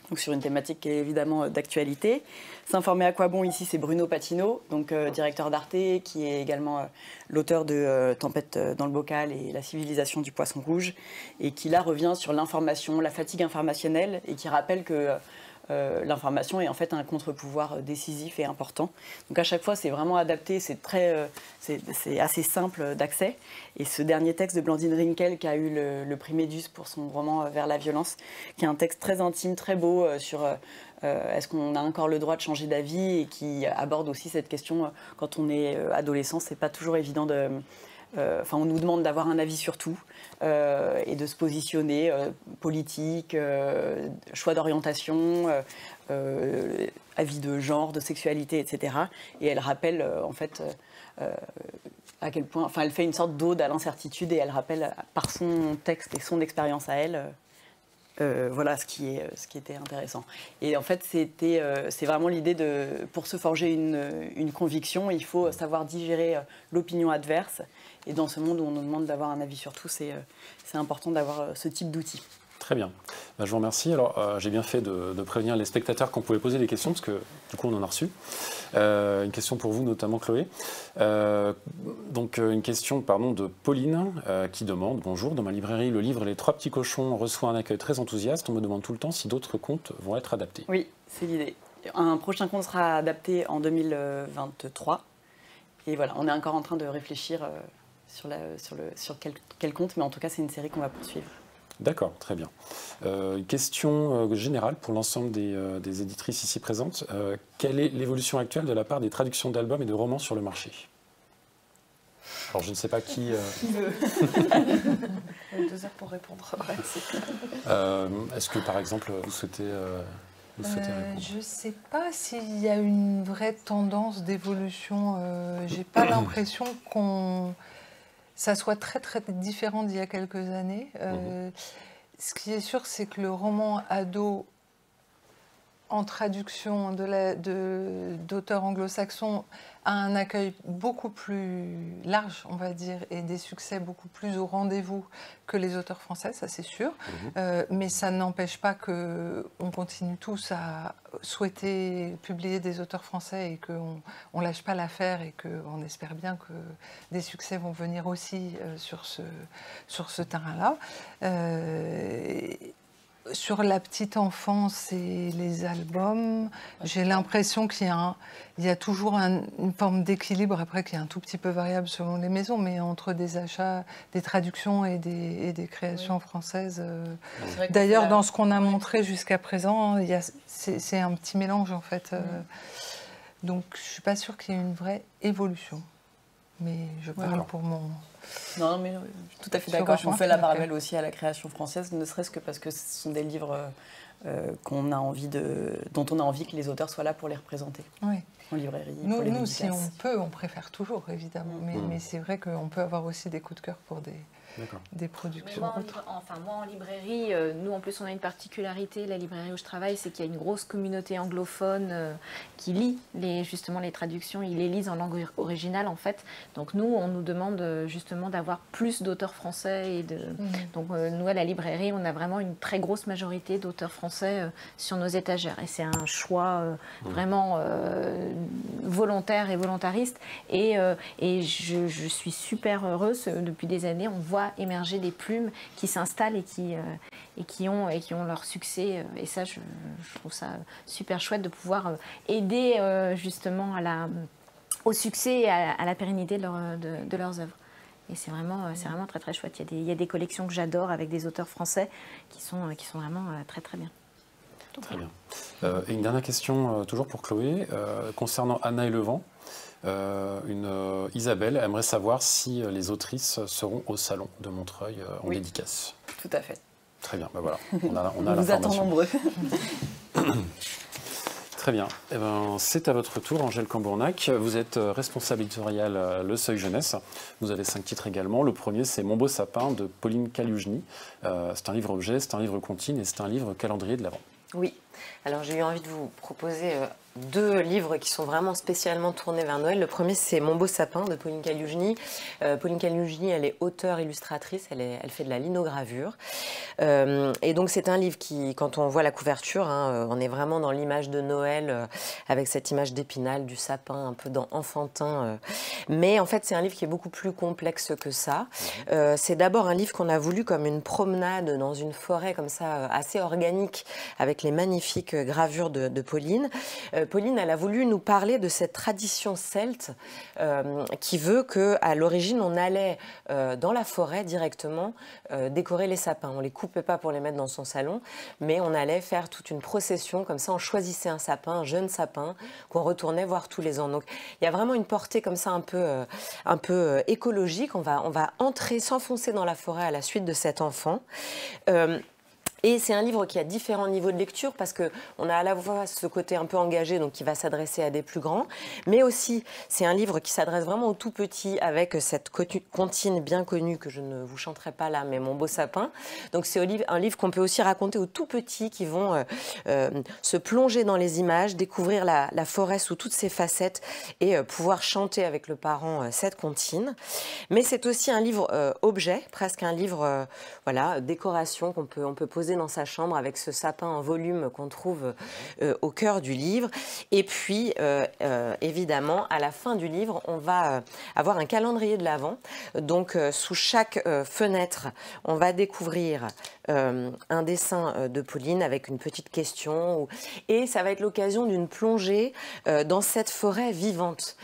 Donc sur une thématique qui est évidemment d'actualité. S'informer à quoi bon, ici, c'est Bruno Patino, donc directeur d'Arte, qui est également l'auteur de Tempête dans le bocal et La civilisation du poisson rouge, et qui là revient sur l'information, la fatigue informationnelle, et qui rappelle que l'information est en fait un contre-pouvoir décisif et important. Donc à chaque fois, c'est vraiment adapté, c'est assez simple d'accès. Et ce dernier texte de Blandine Rinkel, qui a eu le prix Méduse pour son roman Vers la violence, qui est un texte très intime, très beau sur est-ce qu'on a encore le droit de changer d'avis, et qui aborde aussi cette question quand on est adolescent, c'est pas toujours évident de... on nous demande d'avoir un avis sur tout et de se positionner, politique, choix d'orientation, avis de genre, de sexualité, etc. Et elle rappelle en fait à quel point, elle fait une sorte d'ode à l'incertitude, et elle rappelle par son texte et son expérience à elle. Voilà ce qui était intéressant. Et en fait, c'est vraiment l'idée pour se forger une conviction, il faut savoir digérer l'opinion adverse. Et dans ce monde où on nous demande d'avoir un avis sur tout, c'est important d'avoir ce type d'outils. Très bien. Je vous remercie. Alors, j'ai bien fait de prévenir les spectateurs qu'on pouvait poser des questions, parce que du coup, on en a reçu. Une question pour vous, notamment Chloé. Donc, une question de Pauline qui demande « Bonjour, dans ma librairie, le livre Les 3 petits cochons reçoit un accueil très enthousiaste. On me demande tout le temps si d'autres contes vont être adaptés. » Oui, c'est l'idée. Un prochain conte sera adapté en 2023. Et voilà, on est encore en train de réfléchir sur quel conte, mais en tout cas, c'est une série qu'on va poursuivre. D'accord, très bien. Une question générale pour l'ensemble des éditrices ici présentes. Quelle est l'évolution actuelle de la part des traductions d'albums et de romans sur le marché? Alors, je ne sais pas qui... Qui veut 2 heures pour répondre. Est-ce que, par exemple, vous souhaitez vous souhaitez répondre? Je ne sais pas s'il y a une vraie tendance d'évolution. Je n'ai pas l'impression ça soit très très différent d'il y a quelques années. Ce qui est sûr, c'est que le roman ado en traduction d'auteurs anglo-saxons a un accueil beaucoup plus large, on va dire, et des succès beaucoup plus au rendez-vous que les auteurs français, ça c'est sûr. Mais ça n'empêche pas qu'on continue tous à souhaiter publier des auteurs français et qu'on ne lâche pas l'affaire et qu'on espère bien que des succès vont venir aussi sur ce terrain-là. Sur la petite enfance et les albums, j'ai l'impression qu'il y a toujours une forme d'équilibre, après qui est un tout petit peu variable selon les maisons, mais entre des achats, des traductions et des créations françaises. D'ailleurs, dans ce qu'on a montré jusqu'à présent, c'est un petit mélange en fait. Donc je ne suis pas sûre qu'il y ait une vraie évolution. Mais je parle pour mon... Non, mais je suis tout à fait d'accord. On fait la parallèle aussi à la création française, ne serait-ce que parce que ce sont des livres dont on a envie que les auteurs soient là pour les représenter. Oui. En librairie, nous si on peut, on préfère toujours, évidemment. Mais c'est vrai qu'on peut avoir aussi des coups de cœur pour des productions. Moi, en librairie, nous, en plus, on a une particularité, la librairie où je travaille, c'est qu'il y a une grosse communauté anglophone qui lit justement les traductions, ils les lisent en langue originale, en fait. Donc, nous, on nous demande justement d'avoir plus d'auteurs français. Donc, nous, à la librairie, on a vraiment une très grosse majorité d'auteurs français sur nos étagères. Et c'est un choix vraiment volontaire et volontariste. Et je suis super heureuse. Depuis des années, on voit émerger des plumes qui s'installent et qui ont leur succès. Et ça, je trouve ça super chouette de pouvoir aider justement au succès et à la pérennité de leurs œuvres. Et c'est vraiment très très chouette. Il y a des collections que j'adore avec des auteurs français qui sont vraiment très très bien. Très bien. Et une dernière question, toujours pour Chloé, concernant Anna et le vent. Isabelle aimerait savoir si les autrices seront au salon de Montreuil en dédicace. Tout à fait. Très bien, ben voilà, on a vous attend nombreux. Très bien. Eh ben, c'est à votre tour, Angèle Cambournac. Vous êtes responsable éditoriale Le Seuil Jeunesse. Vous avez 5 titres également. Le premier, c'est Mon beau sapin de Pauline Caliugny. C'est un livre objet, c'est un livre comptine et c'est un livre calendrier de l'Avent. Oui. Alors j'ai eu envie de vous proposer 2 livres qui sont vraiment spécialement tournés vers Noël. Le premier, c'est Mon beau sapin de Pauline Caliugny. Pauline Caliugny, elle est auteure, illustratrice, elle fait de la linogravure. Et donc c'est un livre qui, quand on voit la couverture, on est vraiment dans l'image de Noël, avec cette image d'Épinal, du sapin, un peu enfantin. Mais en fait, c'est un livre qui est beaucoup plus complexe que ça. C'est d'abord un livre qu'on a voulu comme une promenade dans une forêt comme ça, assez organique, avec les magnifiques gravures de Pauline. Pauline, elle a voulu nous parler de cette tradition celte qui veut qu'à l'origine, on allait dans la forêt directement décorer les sapins. On ne les coupait pas pour les mettre dans son salon, mais on allait faire toute une procession, comme ça on choisissait un sapin, un jeune sapin, qu'on retournait voir tous les ans. Donc il y a vraiment une portée comme ça un peu écologique. On va entrer, s'enfoncer dans la forêt à la suite de cet enfant. Et c'est un livre qui a différents niveaux de lecture parce qu'on a à la fois ce côté un peu engagé, donc qui va s'adresser à des plus grands, mais aussi c'est un livre qui s'adresse vraiment aux tout petits avec cette comptine bien connue que je ne vous chanterai pas là, mais Mon beau sapin. Donc c'est un livre qu'on peut aussi raconter aux tout petits qui vont se plonger dans les images, découvrir la forêt sous toutes ses facettes et pouvoir chanter avec le parent cette comptine. Mais c'est aussi un livre objet, presque un livre décoration qu'on peut poser dans sa chambre avec ce sapin en volume qu'on trouve au cœur du livre. Et puis, évidemment, à la fin du livre, on va avoir un calendrier de l'Avent. Donc, sous chaque fenêtre, on va découvrir un dessin de Pauline avec une petite question. Et ça va être l'occasion d'une plongée dans cette forêt vivante.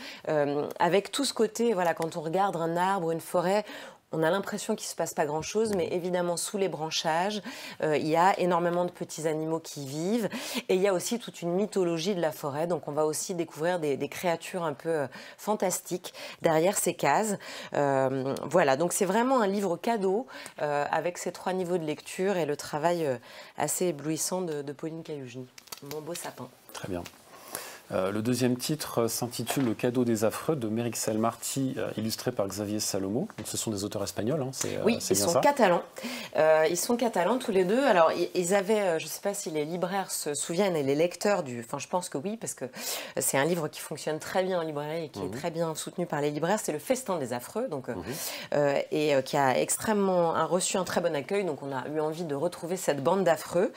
Avec tout ce côté, voilà, quand on regarde un arbre, une forêt, on a l'impression qu'il ne se passe pas grand-chose, mais évidemment, sous les branchages, il y a énormément de petits animaux qui vivent. Et il y a aussi toute une mythologie de la forêt. Donc, on va aussi découvrir des créatures un peu fantastiques derrière ces cases. Voilà, donc c'est vraiment un livre cadeau avec ces 3 niveaux de lecture et le travail assez éblouissant de Pauline Caliugny. Mon beau sapin. Très bien. Le deuxième titre s'intitule Le cadeau des affreux de Merixel Martí, illustré par Xavier Salomo. Donc, ce sont des auteurs espagnols, hein, oui, c'est ils bien sont ça. catalans. Ils sont catalans tous les deux. Alors, ils avaient, je ne sais pas si les libraires se souviennent et les lecteurs enfin, je pense que oui, parce que c'est un livre qui fonctionne très bien en librairie et qui est très bien soutenu par les libraires. C'est Le Festin des affreux, donc, et qui a reçu un très bon accueil. Donc, on a eu envie de retrouver cette bande d'affreux.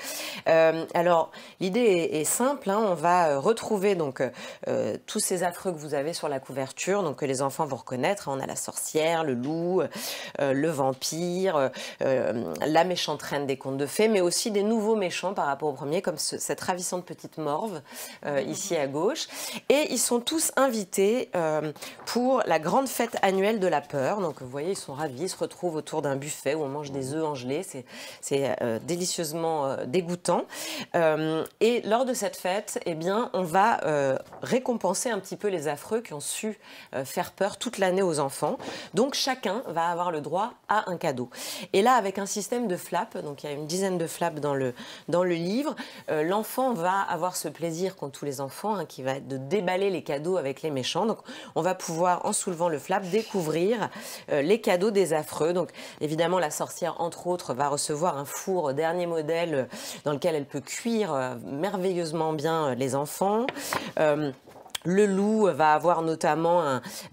Alors, l'idée est simple. Hein, on va retrouver donc tous ces affreux que vous avez sur la couverture, donc que les enfants vont reconnaître. On a la sorcière, le loup, le vampire, la méchante reine des contes de fées, mais aussi des nouveaux méchants par rapport au premier, comme cette ravissante petite morve ici à gauche. Et ils sont tous invités pour la grande fête annuelle de la peur. Donc vous voyez, ils sont ravis, ils se retrouvent autour d'un buffet où on mange des œufs gelée. C'est délicieusement dégoûtant. Et lors de cette fête, eh bien, on va récompenser un petit peu les affreux qui ont su faire peur toute l'année aux enfants. Donc chacun va avoir le droit à un cadeau. Et là, avec un système de flaps, donc il y a une dizaine de flaps dans le livre, l'enfant va avoir ce plaisir qu'ont tous les enfants, hein, qui va être de déballer les cadeaux avec les méchants. Donc on va pouvoir, en soulevant le flap, découvrir les cadeaux des affreux. Donc évidemment, la sorcière, entre autres, va recevoir un four dernier modèle dans lequel elle peut cuire merveilleusement bien les enfants. Le loup va avoir notamment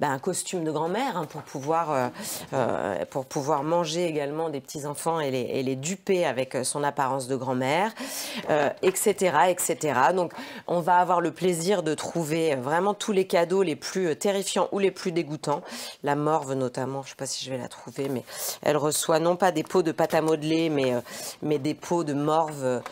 un costume de grand-mère, hein, pour pouvoir manger également des petits-enfants et les duper avec son apparence de grand-mère, etc., etc. Donc on va avoir le plaisir de trouver vraiment tous les cadeaux les plus terrifiants ou les plus dégoûtants. La morve notamment, je ne sais pas si je vais la trouver, mais elle reçoit non pas des pots de pâte à modeler, mais des pots de morve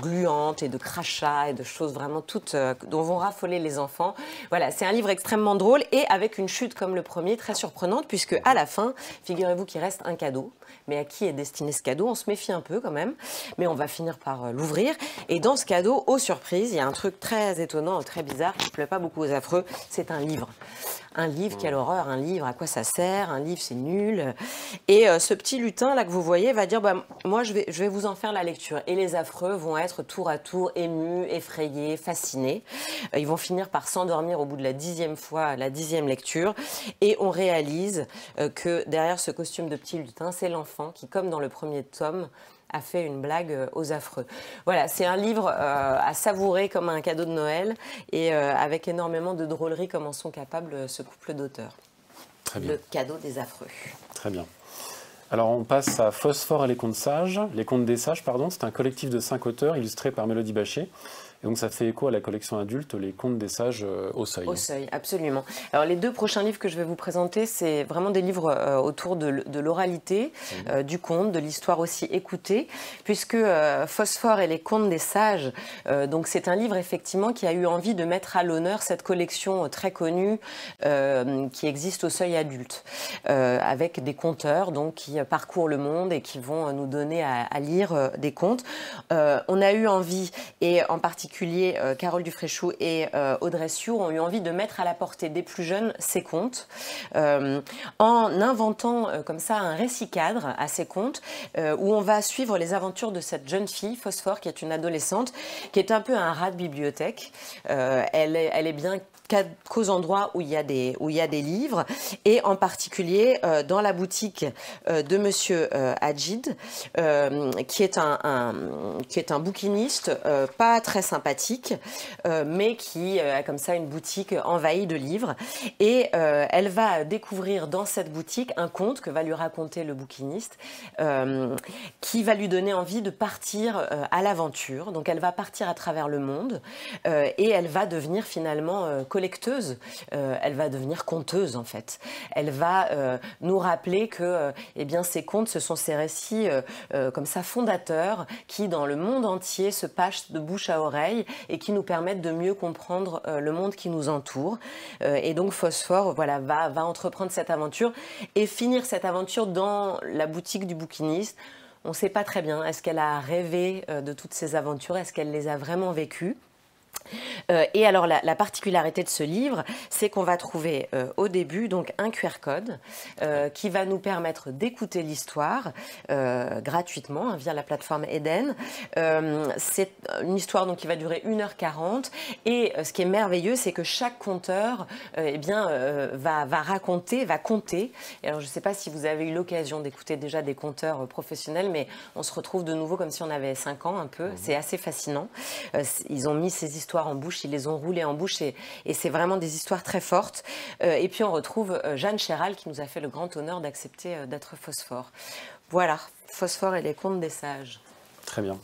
gluantes et de crachats et de choses vraiment toutes dont vont raffoler les enfants. Voilà, c'est un livre extrêmement drôle et avec une chute comme le premier, très surprenante, puisque à la fin, figurez-vous qu'il reste un cadeau. Mais à qui est destiné ce cadeau? On se méfie un peu quand même, mais on va finir par l'ouvrir. Et dans ce cadeau, aux surprises, il y a un truc très étonnant, très bizarre, qui ne plaît pas beaucoup aux affreux, c'est un livre. Un livre, quelle horreur, un livre, à quoi ça sert? Un livre, c'est nul. Et ce petit lutin là que vous voyez va dire, moi je vais vous en faire la lecture. Et les affreux vont être tour à tour émus, effrayés, fascinés. Ils vont finir par s'endormir au bout de la 10e fois, la 10e lecture. Et on réalise que derrière ce costume de petit lutin, c'est l'enfant qui, comme dans le premier tome, a fait une blague aux affreux. Voilà, c'est un livre à savourer comme un cadeau de Noël et avec énormément de drôlerie comme en sont capables ce couple d'auteurs. Très bien. Le cadeau des affreux. Très bien. Alors on passe à Phosphore et les contes sages. Les contes des sages, pardon, c'est un collectif de 5 auteurs illustrés par Mélodie Bachet. Et donc ça fait écho à la collection adulte, Les Contes des Sages au Seuil. Au Seuil, absolument. Alors les deux prochains livres que je vais vous présenter, c'est vraiment des livres autour de l'oralité, du conte, de l'histoire aussi écoutée, puisque Phosphore et les Contes des Sages, donc c'est un livre effectivement qui a eu envie de mettre à l'honneur cette collection très connue qui existe au Seuil adulte, avec des conteurs donc, qui parcourent le monde et qui vont nous donner à lire des contes. On a eu envie, et en particulier Carole Dufréchou et Audrey Siour ont eu envie de mettre à la portée des plus jeunes ces contes, en inventant comme ça un récit cadre à ces contes, où on va suivre les aventures de cette jeune fille, Phosphore, qui est une adolescente, qui est un peu un rat de bibliothèque. Elle est bien qu'aux endroits où il y a des livres, et en particulier dans la boutique de Monsieur Hadjid, qui est un bouquiniste pas très sympathique, mais qui a comme ça une boutique envahie de livres. Et elle va découvrir dans cette boutique un conte que va lui raconter le bouquiniste, qui va lui donner envie de partir à l'aventure. Donc elle va partir à travers le monde et elle va devenir finalement collecteuse, elle va devenir conteuse en fait. Elle va nous rappeler que eh bien, ces contes, ce sont ces récits comme ça fondateurs qui dans le monde entier se passent de bouche à oreille et qui nous permettent de mieux comprendre le monde qui nous entoure. Et donc Phosphore voilà, va entreprendre cette aventure et finir cette aventure dans la boutique du bouquiniste. On ne sait pas très bien, est-ce qu'elle a rêvé de toutes ces aventures, est-ce qu'elle les a vraiment vécues? Et alors la particularité de ce livre, c'est qu'on va trouver au début donc un QR code qui va nous permettre d'écouter l'histoire gratuitement via la plateforme Eden. C'est une histoire donc, qui va durer 1h40 et ce qui est merveilleux, c'est que chaque conteur va raconter, va conter. Et alors je ne sais pas si vous avez eu l'occasion d'écouter déjà des conteurs professionnels, mais on se retrouve de nouveau comme si on avait 5 ans un peu. C'est assez fascinant. Ils ont mis ces histoires en bouche, ils les ont roulées en bouche et c'est vraiment des histoires très fortes. Et puis on retrouve Jeanne Chéral qui nous a fait le grand honneur d'accepter d'être Phosphore. Voilà, Phosphore et les contes des sages. Très bien.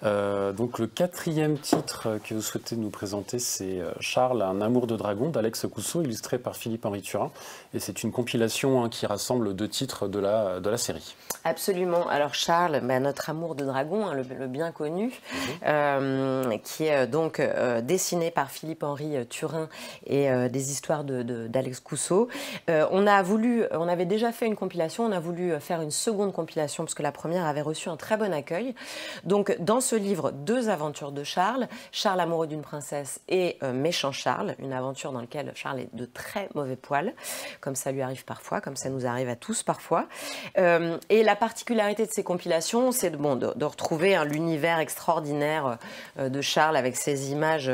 Donc le 4e titre que vous souhaitez nous présenter, c'est Charles, un amour de dragon d'Alex Cousseau, illustré par Philippe-Henri Turin. Et c'est une compilation qui rassemble 2 titres de la série. Absolument. Alors Charles, notre amour de dragon, le bien connu, qui est donc dessiné par Philippe-Henri Turin et des histoires d'Alex Cousseau. On avait déjà fait une compilation, on a voulu faire une seconde compilation parce que la première avait reçu un très bon accueil. Donc dans ce livre, 2 aventures de Charles, Charles amoureux d'une princesse et Méchant Charles, une aventure dans laquelle Charles est de très mauvais poil, comme ça lui arrive parfois, comme ça nous arrive à tous parfois. Et la particularité de ces compilations, c'est de retrouver l'univers extraordinaire de Charles avec ses images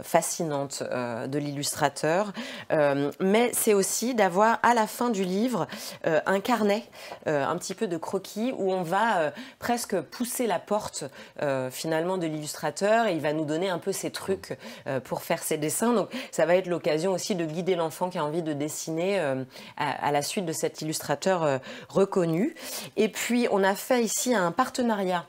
fascinantes de l'illustrateur, mais c'est aussi d'avoir à la fin du livre un carnet, un petit peu de croquis où on va presque pousser la porte finalement de l'illustrateur et il va nous donner un peu ses trucs pour faire ses dessins. Donc ça va être l'occasion aussi de guider l'enfant qui a envie de dessiner à la suite de cet illustrateur reconnu. Et puis on a fait ici un partenariat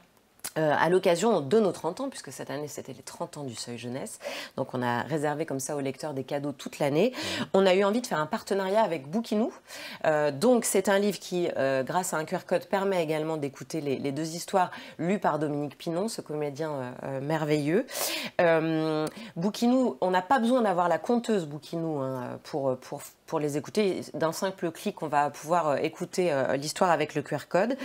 à l'occasion de nos 30 ans, puisque cette année c'était les 30 ans du Seuil Jeunesse, donc on a réservé comme ça aux lecteurs des cadeaux toute l'année. On a eu envie de faire un partenariat avec Bookinou, donc c'est un livre qui, grâce à un QR code, permet également d'écouter les 2 histoires lues par Dominique Pinon, ce comédien merveilleux. Bookinou, on n'a pas besoin d'avoir la conteuse Bookinou pour les écouter. D'un simple clic, on va pouvoir écouter l'histoire avec le QR code.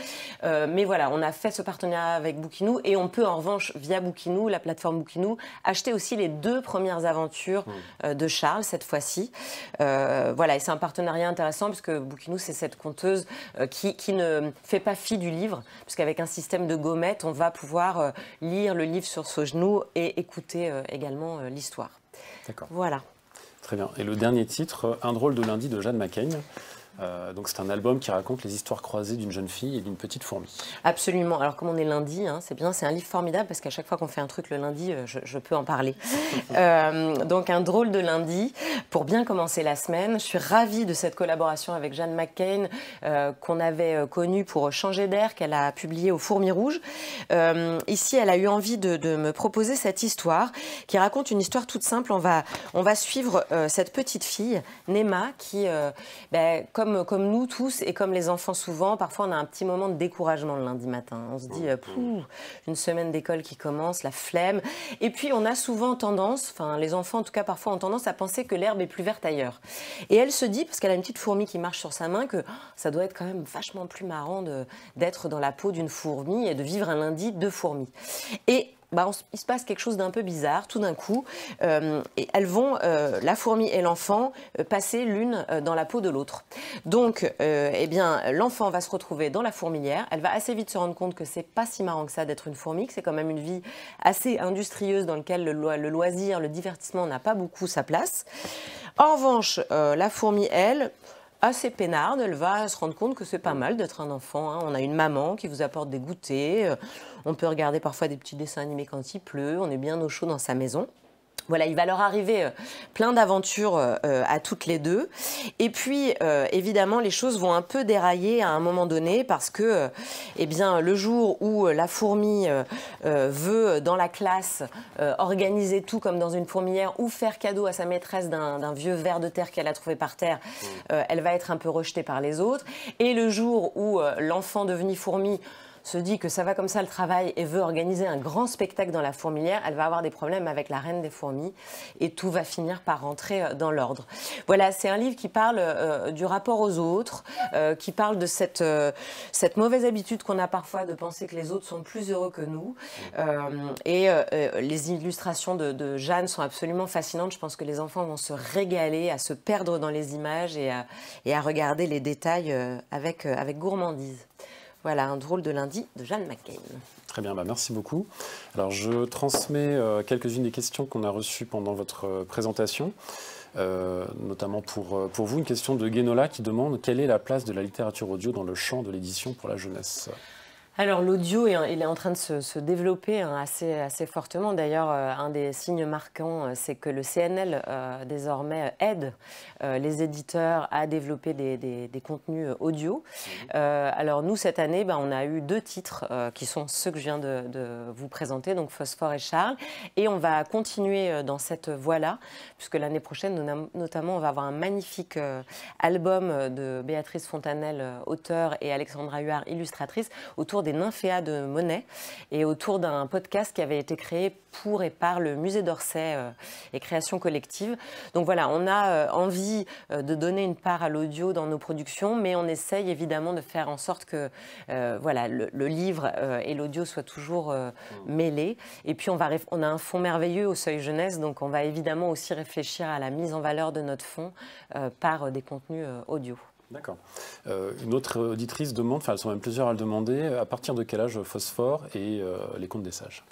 Mais voilà, on a fait ce partenariat avec Bookinou et on peut en revanche, via Bookinou, la plateforme Bookinou, acheter aussi les 2 premières aventures de Charles, cette fois-ci. Voilà, et c'est un partenariat intéressant puisque Bookinou, c'est cette conteuse qui ne fait pas fi du livre, puisqu'avec un système de gommettes, on va pouvoir lire le livre sur ce genou et écouter également l'histoire. D'accord. Voilà. Très bien. Et le dernier titre, Un drôle de lundi de Jeanne McCain. Donc c'est un album qui raconte les histoires croisées d'une jeune fille et d'une petite fourmi. Absolument. Alors comme on est lundi, c'est bien, c'est un livre formidable parce qu'à chaque fois qu'on fait un truc le lundi, je peux en parler. Donc un drôle de lundi pour bien commencer la semaine. Je suis ravie de cette collaboration avec Jeanne McCain qu'on avait connue pour Changer d'air, qu'elle a publiée au Fourmi Rouge. Ici, elle a eu envie de me proposer cette histoire qui raconte une histoire toute simple. On va suivre cette petite fille, Nema, qui, comme nous tous et comme les enfants souvent, parfois on a un petit moment de découragement le lundi matin. On se dit, une semaine d'école qui commence, la flemme. Et puis on a souvent tendance, enfin les enfants en tout cas parfois ont tendance à penser que l'herbe est plus verte ailleurs. Et elle se dit, parce qu'elle a une petite fourmi qui marche sur sa main, que ça doit être quand même vachement plus marrant d'être dans la peau d'une fourmi et de vivre un lundi de fourmis. Et il se passe quelque chose d'un peu bizarre, tout d'un coup, et elles vont, la fourmi et l'enfant, passer l'une dans la peau de l'autre. Donc, l'enfant va se retrouver dans la fourmilière, elle va assez vite se rendre compte que c'est pas si marrant que ça d'être une fourmi, que c'est quand même une vie assez industrieuse dans laquelle le loisir, le divertissement n'a pas beaucoup sa place. En revanche, la fourmi, elle, assez peinarde, elle va se rendre compte que c'est pas mal d'être un enfant. On a une maman qui vous apporte des goûters, on peut regarder parfois des petits dessins animés quand il pleut, on est bien au chaud dans sa maison. Voilà, il va leur arriver plein d'aventures à toutes les 2. Et puis, évidemment, les choses vont un peu dérailler à un moment donné parce que, le jour où la fourmi veut, dans la classe, organiser tout comme dans une fourmilière ou faire cadeau à sa maîtresse d'un vieux ver de terre qu'elle a trouvé par terre, elle va être un peu rejetée par les autres. Et le jour où l'enfant devenu fourmi se dit que ça va comme ça le travail et veut organiser un grand spectacle dans la fourmilière, elle va avoir des problèmes avec la reine des fourmis et tout va finir par rentrer dans l'ordre. Voilà, c'est un livre qui parle du rapport aux autres, qui parle de cette mauvaise habitude qu'on a parfois de penser que les autres sont plus heureux que nous. Les illustrations de Jeanne sont absolument fascinantes. Je pense que les enfants vont se régaler à se perdre dans les images et à regarder les détails avec gourmandise. Voilà, un drôle de lundi de Jeanne McCain. Très bien, merci beaucoup. Alors, je transmets quelques-unes des questions qu'on a reçues pendant votre présentation, notamment pour vous. Une question de Guénola qui demande quelle est la place de la littérature audio dans le champ de l'édition pour la jeunesse ? Alors l'audio, il est en train de se développer assez fortement. D'ailleurs, un des signes marquants, c'est que le CNL, désormais, aide les éditeurs à développer des contenus audio. Alors nous, cette année, on a eu 2 titres qui sont ceux que je viens de vous présenter, donc Phosphore et Charles. Et on va continuer dans cette voie-là, puisque l'année prochaine, notamment, on va avoir un magnifique album de Béatrice Fontanelle, auteure, et Alexandra Huard, illustratrice, autour des nymphéas de Monet et autour d'un podcast qui avait été créé pour et par le musée d'Orsay et Création Collective. Donc voilà, on a envie de donner une part à l'audio dans nos productions, mais on essaye évidemment de faire en sorte que voilà, le livre et l'audio soient toujours mêlés. Et puis on a un fonds merveilleux au Seuil Jeunesse, donc on va évidemment aussi réfléchir à la mise en valeur de notre fonds par des contenus audio. D'accord. Une autre auditrice demande, enfin elles sont même plusieurs à le demander, à partir de quel âge Phosphore et les Contes des Sages ?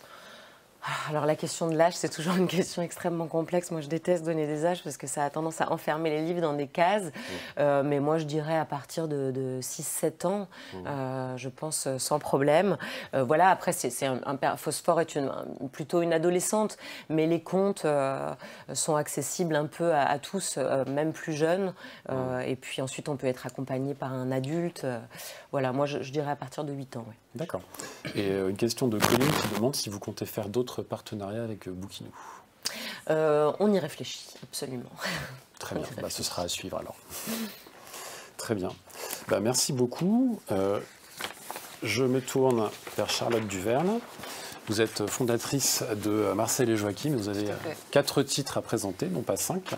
Alors la question de l'âge, c'est toujours une question extrêmement complexe. Moi, je déteste donner des âges parce que ça a tendance à enfermer les livres dans des cases. Mais moi, je dirais à partir de 6-7 ans, je pense sans problème. Voilà, après, Phosphore est plutôt une adolescente, mais les contes sont accessibles un peu à tous, même plus jeunes. Et puis ensuite, on peut être accompagné par un adulte. Voilà, moi, je dirais à partir de 8 ans. Ouais. D'accord. Et une question de Colline qui demande si vous comptez faire d'autres partenariats avec Bookinou. On y réfléchit, absolument. Très bien, ce sera à suivre alors. Très bien. Merci beaucoup. Je me tourne vers Charlotte Duverne. Vous êtes fondatrice de Marcel et Joachim. Vous avez 4 titres à présenter, non pas 5.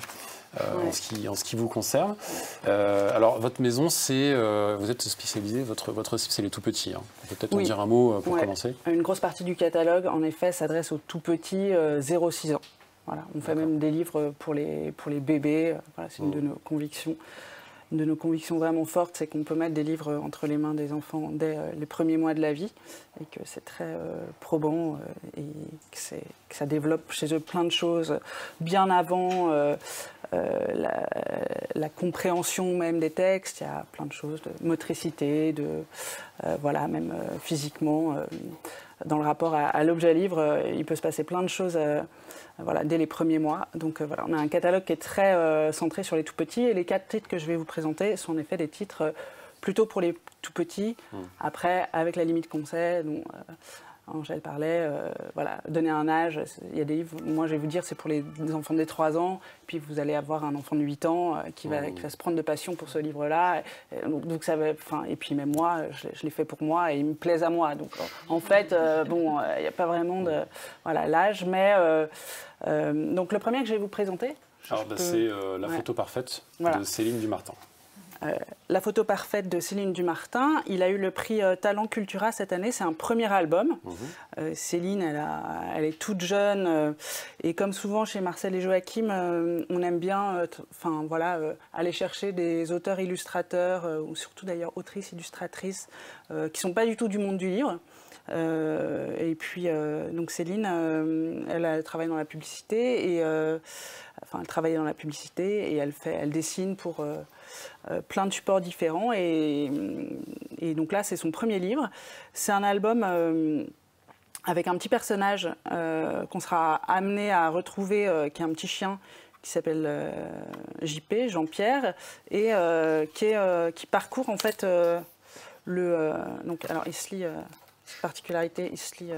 En ce qui vous concerne. Alors, votre maison, vous êtes spécialisée, votre cible, c'est les tout-petits. Hein. On peut peut-être en dire un mot pour commencer. Une grosse partie du catalogue, en effet, s'adresse aux tout-petits 0-6 ans. Voilà. On fait même des livres pour les bébés. Voilà, c'est une de nos convictions. Une de nos convictions vraiment fortes, c'est qu'on peut mettre des livres entre les mains des enfants dès les premiers mois de la vie et que c'est très probant et que ça développe chez eux plein de choses bien avant la compréhension même des textes. Il y a plein de choses de motricité, voilà, même physiquement. Dans le rapport à l'objet livre, il peut se passer plein de choses voilà, dès les premiers mois. Donc voilà, on a un catalogue qui est très centré sur les tout-petits. Et les 4 titres que je vais vous présenter sont en effet des titres plutôt pour les tout-petits. Après, avec la limite qu'on sait, dont Angèle parlait, voilà, donner un âge. Il y a des livres, moi je vais vous dire, c'est pour les enfants dès 3 ans. Puis vous allez avoir un enfant de 8 ans qui va se prendre de passion pour ce livre-là. Donc ça va, et puis même moi, je l'ai fait pour moi et il me plaise à moi. Donc en fait, bon, il n'y a pas vraiment de l'âge. Mais donc le premier que je vais vous présenter. C'est La photo parfaite de Céline Dumartin. La photo parfaite de Céline Dumartin. Il a eu le prix Talent Cultura cette année. C'est un premier album. Céline, elle est toute jeune. Et comme souvent chez Marcel et Joachim, on aime bien aller chercher des auteurs illustrateurs, ou surtout d'ailleurs autrices illustratrices, qui ne sont pas du tout du monde du livre. Et puis, donc Céline, elle travaille dans la publicité. Elle travaillait dans la publicité et elle dessine pour plein de supports différents. Et donc là, c'est son premier livre. C'est un album avec un petit personnage qu'on sera amené à retrouver, qui est un petit chien qui s'appelle JP, Jean-Pierre, et qui parcourt en fait donc, alors, il se lit, particularité, il se lit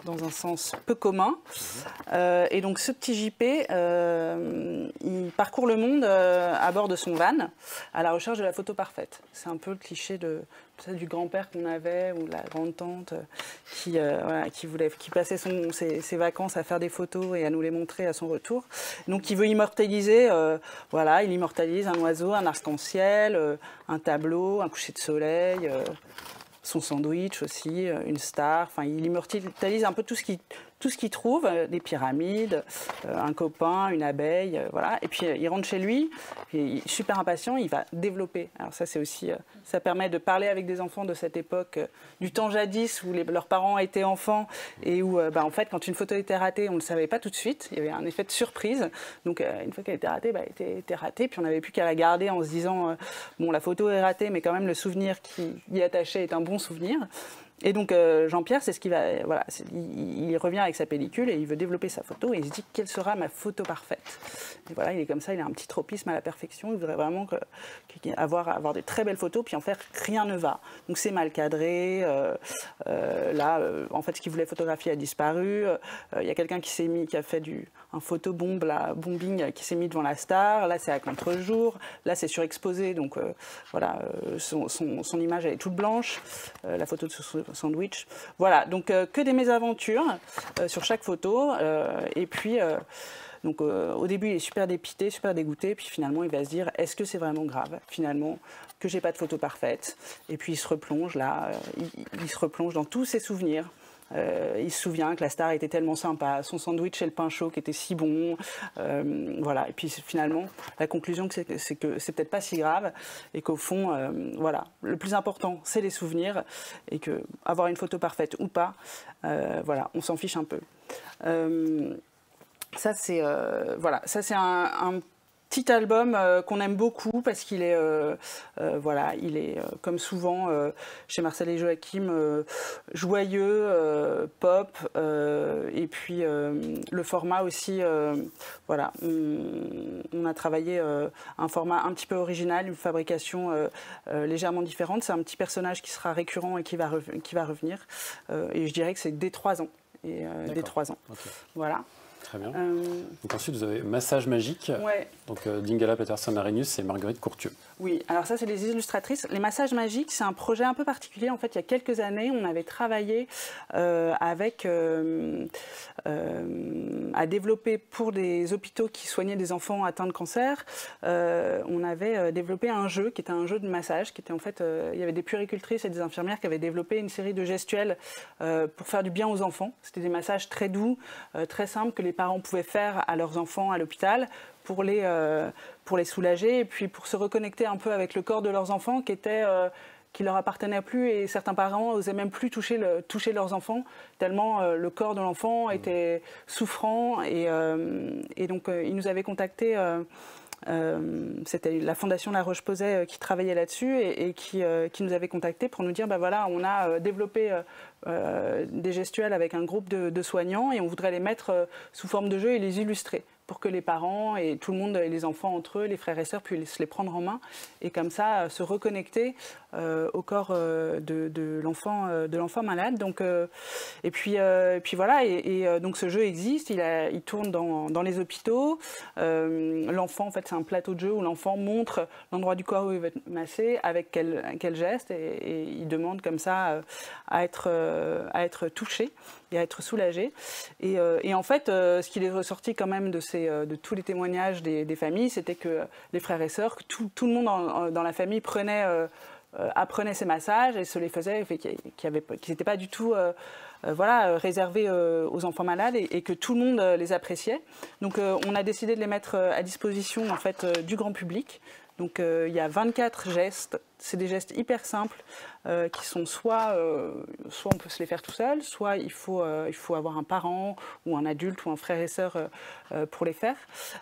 dans un sens peu commun. Et donc ce petit JP, il parcourt le monde à bord de son van, à la recherche de la photo parfaite. C'est un peu le cliché du grand-père qu'on avait ou de la grande-tante qui passait ses vacances à faire des photos et à nous les montrer à son retour. Donc il veut immortaliser, il immortalise un oiseau, un arc-en-ciel, un tableau, un coucher de soleil, son sandwich aussi, une star. Enfin, il immortalise un peu tout ce qu'il trouve, des pyramides, un copain, une abeille, voilà. Et puis il rentre chez lui, et super impatient, il va développer. Alors ça, c'est aussi, ça permet de parler avec des enfants de cette époque, du temps jadis où leurs parents étaient enfants et où, en fait, quand une photo était ratée, on ne le savait pas tout de suite. Il y avait un effet de surprise. Donc une fois qu'elle était ratée, elle était ratée. Puis on n'avait plus qu'à la garder en se disant, bon, la photo est ratée, mais quand même le souvenir qui y est attaché est un bon souvenir. Et donc Jean-Pierre, c'est ce qu'il va, il revient avec sa pellicule et il veut développer sa photo et il se dit quelle sera ma photo parfaite. Et voilà, il est comme ça, il a un petit tropisme à la perfection. Il voudrait vraiment avoir des très belles photos, puis en faire rien ne va. Donc c'est mal cadré. En fait, ce qu'il voulait photographier a disparu. Il y a quelqu'un qui a fait un bombing qui s'est mis devant la star. Là, c'est à contre-jour. Là, c'est surexposé. Donc son image elle est toute blanche. La photo de ce sandwich. Voilà, donc que des mésaventures sur chaque photo. Et puis, au début, il est super dépité, super dégoûté. Puis finalement, il va se dire, est-ce que c'est vraiment grave, finalement, que j'ai pas de photo parfaite? Et puis, il se replonge là, il se replonge dans tous ses souvenirs. Il se souvient que la star était tellement sympa, son sandwich et le pain chaud qui était si bon, voilà. Et puis finalement, la conclusion c'est que c'est peut-être pas si grave et qu'au fond, le plus important c'est les souvenirs et que avoir une photo parfaite ou pas, on s'en fiche un peu. Ça c'est un petit album qu'on aime beaucoup parce qu'il est, comme souvent chez Marcel et Joachim, joyeux, pop, et puis le format aussi, on a travaillé un format un petit peu original, une fabrication légèrement différente. C'est un petit personnage qui sera récurrent et qui va revenir, et je dirais que c'est dès 3 ans. Dès 3 ans. Okay. Voilà. Très bien. Donc ensuite, vous avez Massage magique. Ouais. Donc Dingala Peterson-Arrhenius et Marguerite Courtieu. Oui, alors ça, c'est les illustratrices. Les massages magiques, c'est un projet un peu particulier. En fait, il y a quelques années, on avait travaillé à développer pour des hôpitaux qui soignaient des enfants atteints de cancer. On avait développé un jeu qui était un jeu de massage, qui était en fait, il y avait des puéricultrices et des infirmières qui avaient développé une série de gestuels pour faire du bien aux enfants. C'était des massages très doux, très simples que les parents pouvaient faire à leurs enfants à l'hôpital pour les soulager et puis pour se reconnecter un peu avec le corps de leurs enfants qui leur appartenait plus, et certains parents n'osaient même plus toucher leurs enfants tellement le corps de l'enfant était souffrant et donc ils nous avaient contactés. C'était la Fondation La Roche-Posay qui travaillait là-dessus et qui nous avait contactés pour nous dire on a développé des gestuels avec un groupe de soignants et on voudrait les mettre sous forme de jeu et les illustrer pour que les parents et tout le monde, et les enfants entre eux, les frères et sœurs, puissent les prendre en main et comme ça se reconnecter au corps de l'enfant malade. Donc, et puis voilà, donc ce jeu existe, il tourne dans les hôpitaux. L'enfant, en fait, c'est un plateau de jeu où l'enfant montre l'endroit du corps où il va être massé, avec quel geste, et il demande comme ça à être touché et à être soulagé. Et en fait, ce qui est ressorti quand même de tous les témoignages des familles, c'était que les frères et sœurs, que tout le monde dans la famille apprenait ces massages et se les faisait, qui n'étaient pas du tout réservés aux enfants malades et que tout le monde les appréciait. Donc on a décidé de les mettre à disposition en fait, du grand public. Donc il y a 24 gestes, c'est des gestes hyper simples qui sont soit on peut se les faire tout seul, soit il faut avoir un parent ou un adulte ou un frère et sœur pour les faire.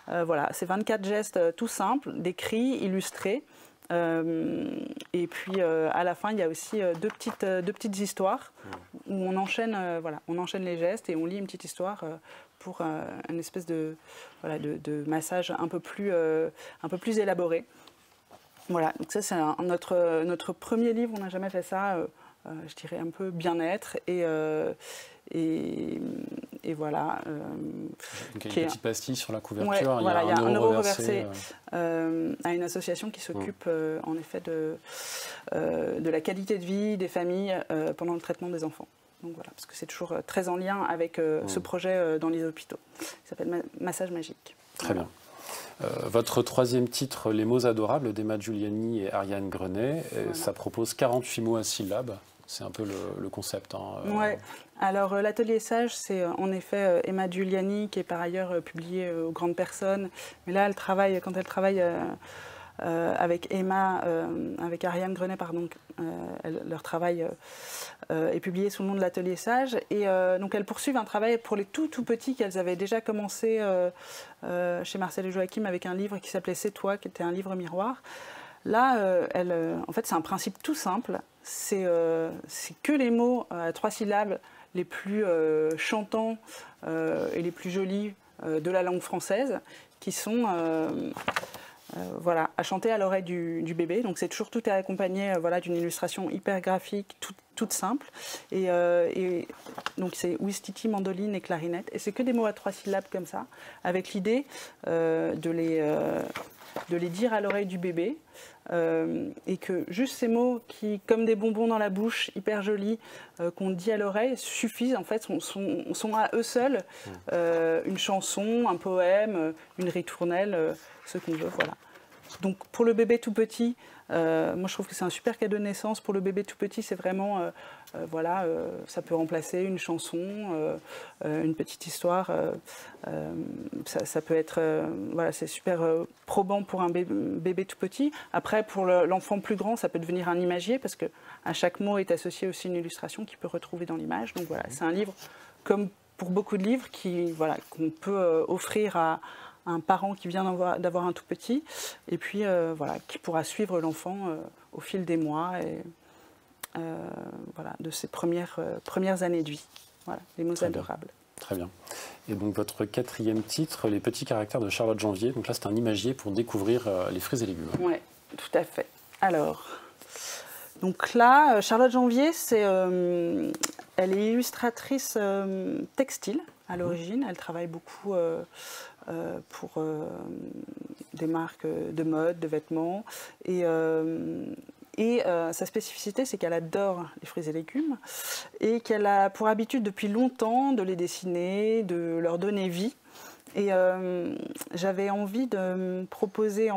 Voilà, c'est 24 gestes tout simples, décrits, illustrés. Et puis à la fin il y a aussi deux petites histoires où on enchaîne les gestes et on lit une petite histoire pour une espèce de massage un peu plus élaboré. Voilà, donc ça c'est notre premier livre, on n'a jamais fait ça, je dirais un peu bien-être et Et voilà. Donc, il y a une petite pastille sur la couverture. Ouais, il voilà, y a un euro reversé à une association qui s'occupe en effet de la qualité de vie des familles pendant le traitement des enfants. Donc voilà, parce que c'est toujours très en lien avec ce projet dans les hôpitaux. Il s'appelle Massage Magique. Très bien. Votre troisième titre, Les mots adorables, d'Emma Giuliani et Ariane Grenet, ça propose 48 mots à syllabes. C'est un peu le concept. Ouais. Alors, l'atelier sage, c'est en effet Emma Giuliani, qui est par ailleurs publiée aux Grandes Personnes. Mais là, quand elle travaille avec Emma, avec Ariane Grenet, pardon, leur travail est publié sous le nom de l'atelier sage. Et donc, elles poursuivent un travail pour les tout petits qu'elles avaient déjà commencé chez Marcel et Joachim avec un livre qui s'appelait C'est toi, qui était un livre miroir. Là, en fait, c'est un principe tout simple. C'est que les mots à 3 syllabes les plus chantants et les plus jolis de la langue française qui sont voilà, à chanter à l'oreille du bébé. Donc tout est accompagné voilà, d'une illustration hyper graphique, toute simple. Et donc c'est ouistiti, mandoline et clarinette. Et c'est que des mots à 3 syllabes comme ça, avec l'idée de les dire à l'oreille du bébé. Et que juste ces mots qui, comme des bonbons dans la bouche, hyper jolis, qu'on dit à l'oreille, suffisent, en fait, sont à eux seuls une chanson, un poème, une ritournelle, ce qu'on veut, voilà. Donc pour le bébé tout petit, moi je trouve que c'est un super cadeau de naissance. Pour le bébé tout petit, c'est vraiment, voilà, ça peut remplacer une chanson, une petite histoire. Ça peut être, voilà, c'est super probant pour un bébé tout petit. Après, pour l'enfant plus grand, ça peut devenir un imagier parce que à chaque mot est associé aussi une illustration qu'il peut retrouver dans l'image. Donc voilà, c'est un livre comme pour beaucoup de livres qu'on peut offrir à un parent qui vient d'avoir un tout petit, et puis voilà, qui pourra suivre l'enfant au fil des mois et voilà, de ses premières années de vie. Voilà, les mots adorables. Très bien. Et donc votre quatrième titre, Les petits caractères de Charlotte Janvier. Donc là, c'est un imagier pour découvrir les fruits et légumes. Oui, tout à fait. Alors, donc là, Charlotte Janvier, elle est illustratrice textile à l'origine. Elle travaille beaucoup pour des marques de mode, de vêtements. Et sa spécificité, c'est qu'elle adore les fruits et légumes et qu'elle a pour habitude depuis longtemps de les dessiner, de leur donner vie. Et j'avais envie de proposer,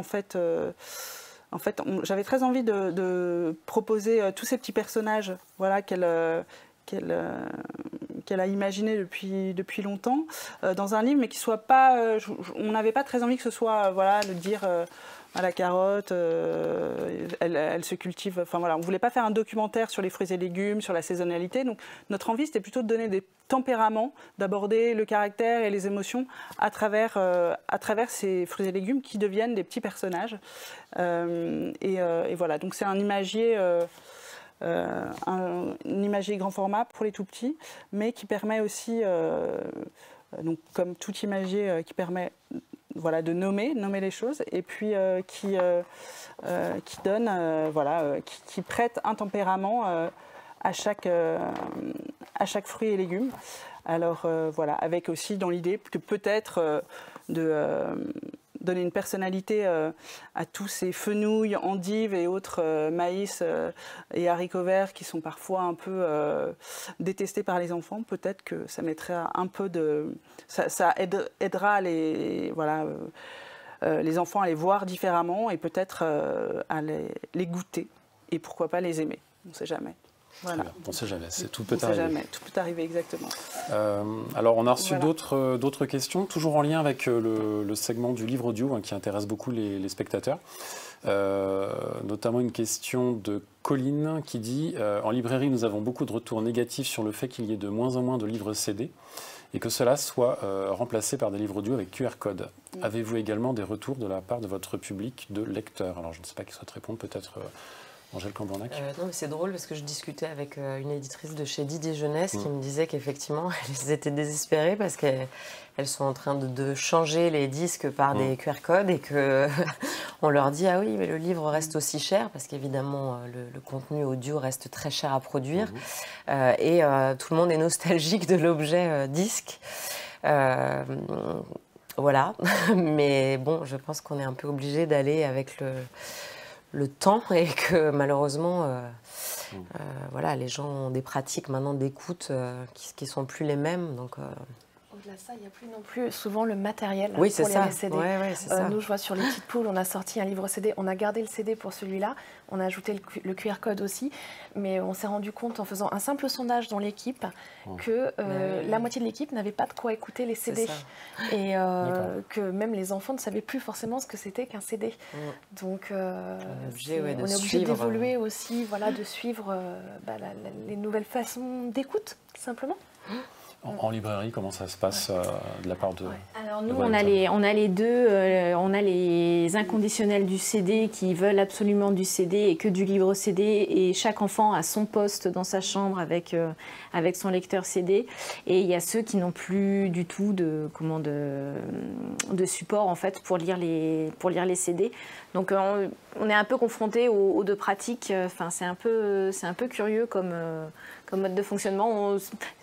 j'avais très envie de proposer tous ces petits personnages, voilà, qu'elle a imaginé depuis longtemps dans un livre, mais qui soit pas. On n'avait pas très envie que ce soit, voilà, de dire à la carotte, elle se cultive. Enfin voilà, on voulait pas faire un documentaire sur les fruits et légumes, sur la saisonnalité. Donc notre envie, c'était plutôt de donner des tempéraments, d'aborder le caractère et les émotions à travers ces fruits et légumes qui deviennent des petits personnages. Et voilà, donc c'est un imagier. Un imagier grand format pour les tout petits, mais qui permet aussi, donc comme tout imagier, qui permet voilà, de nommer les choses, et puis qui donne, qui prête un tempérament à chaque fruit et légume. Alors voilà, avec aussi dans l'idée que peut-être donner une personnalité à tous ces fenouilles, endives et autres maïs et haricots verts qui sont parfois un peu détestés par les enfants. Peut-être que ça mettra un peu de... Ça aidera les enfants à les voir différemment et peut-être à les goûter. Et pourquoi pas les aimer. On ne sait jamais. Voilà. On ne sait jamais, tout peut arriver. Jamais. Tout peut arriver, exactement. Alors, on a reçu d'autres questions, toujours en lien avec le segment du livre audio qui intéresse beaucoup les spectateurs. Notamment une question de Colline qui dit « En librairie, nous avons beaucoup de retours négatifs sur le fait qu'il y ait de moins en moins de livres CD et que cela soit remplacé par des livres audio avec QR code. Avez-vous également des retours de la part de votre public de lecteurs ?» Alors, je ne sais pas qui souhaite répondre, peut-être... Angèle Cambornac. Non, mais c'est drôle parce que je discutais avec une éditrice de chez Didier Jeunesse qui me disait qu'effectivement, elles étaient désespérées parce qu'elles sont en train de changer les disques par des QR codes et que, on leur dit ah oui, mais le livre reste aussi cher parce qu'évidemment le contenu audio reste très cher à produire et tout le monde est nostalgique de l'objet disque. Voilà, mais bon, je pense qu'on est un peu obligé d'aller avec le temps et que malheureusement, voilà, les gens ont des pratiques maintenant d'écoute qui sont plus les mêmes, donc. Au-delà de ça, il n'y a plus non plus souvent le matériel oui, pour les CD. Ouais, c'est ça. Nous, je vois sur les petites poules, on a sorti un livre CD, on a gardé le CD pour celui-là, on a ajouté le QR code aussi, mais on s'est rendu compte en faisant un simple sondage dans l'équipe que la moitié de l'équipe n'avait pas de quoi écouter les CD et que même les enfants ne savaient plus forcément ce que c'était qu'un CD. Donc on est obligé d'évoluer aussi, voilà, de suivre les nouvelles façons d'écoute, simplement. En librairie, comment ça se passe de la part de... Alors nous, on a les deux. On a les inconditionnels du CD qui veulent absolument du CD et que du livre CD. Et chaque enfant a son poste dans sa chambre avec son lecteur CD. Et il y a ceux qui n'ont plus du tout de support en fait pour lire les CD. Donc on est un peu confronté aux deux pratiques. Enfin, c'est un peu curieux comme mode de fonctionnement.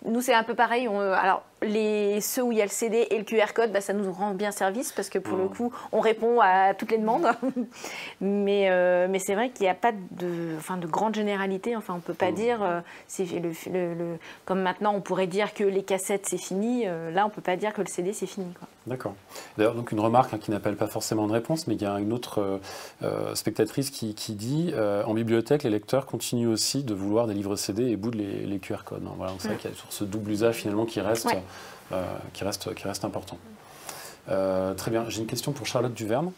Nous, c'est un peu pareil. Alors, ceux où il y a le CD et le QR code, ça nous rend bien service parce que pour le coup, on répond à toutes les demandes. mais c'est vrai qu'il n'y a pas de grande généralité. Enfin, on ne peut pas dire, comme maintenant, on pourrait dire que les cassettes, c'est fini. Là, on ne peut pas dire que le CD, c'est fini, quoi. D'accord. D'ailleurs, donc une remarque qui n'appelle pas forcément de réponse, mais il y a une autre spectatrice qui dit en bibliothèque, les lecteurs continuent aussi de vouloir des livres CD et boudent les QR codes. Voilà, donc c'est vrai qu'il y a sur ce double usage finalement qui reste important. Très bien. J'ai une question pour Charlotte Duverne.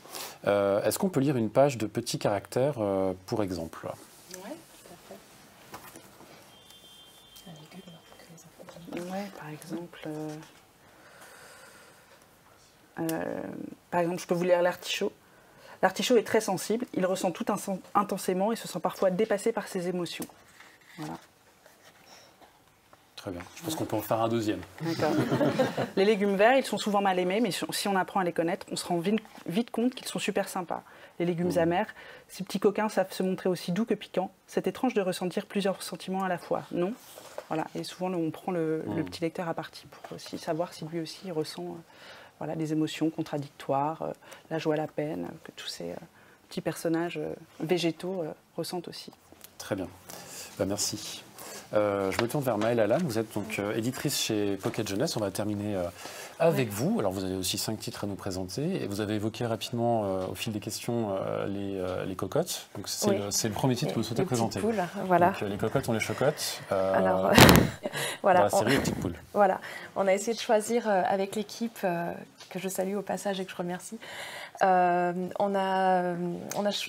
Est-ce qu'on peut lire une page de petits caractères, pour exemple? Oui, tout à fait. Ouais, par exemple, je peux vous lire l'artichaut. L'artichaut est très sensible, il ressent tout intensément et se sent parfois dépassé par ses émotions. Voilà. Très bien. Je pense qu'on peut en faire un deuxième. D'accord. Les légumes verts, ils sont souvent mal aimés, mais si on apprend à les connaître, on se rend vite compte qu'ils sont super sympas. Les légumes amers, ces petits coquins savent se montrer aussi doux que piquants. C'est étrange de ressentir plusieurs sentiments à la fois, non? Voilà. Et souvent, on prend le petit lecteur à partie pour aussi savoir si lui aussi il ressent des émotions contradictoires, la joie, la peine, que tous ces petits personnages végétaux ressentent aussi. Très bien. Merci. Je me tourne vers Maëlle Allan. Vous êtes donc éditrice chez Pocket Jeunesse. On va terminer avec vous. Alors, vous avez aussi 5 titres à nous présenter. Et vous avez évoqué rapidement, au fil des questions, les cocottes. Donc, c'est le premier titre que vous souhaitez présenter. Poules, voilà. Donc, les cocottes, on les chocotte. Alors, voilà. Dans la série Les Petites Poules. Voilà. On a essayé de choisir avec l'équipe, que je salue au passage et que je remercie. On a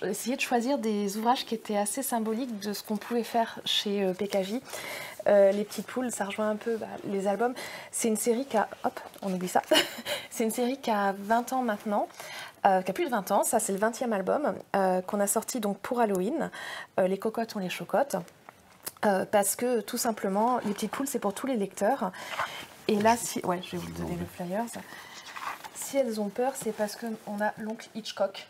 essayé de choisir des ouvrages qui étaient assez symboliques de ce qu'on pouvait faire chez PKJ. Les Petites Poules, ça rejoint un peu les albums. C'est une série qui a... Hop, on oublie ça. C'est une série qui a 20 ans maintenant, qui a plus de 20 ans. Ça, c'est le 20e album qu'on a sorti donc pour Halloween. Les cocottes, on les chocotte. Parce que, tout simplement, Les Petites Poules, c'est pour tous les lecteurs. Et là, je vais vous donner le flyer. Si elles ont peur, c'est parce qu'on a l'oncle Hitchcock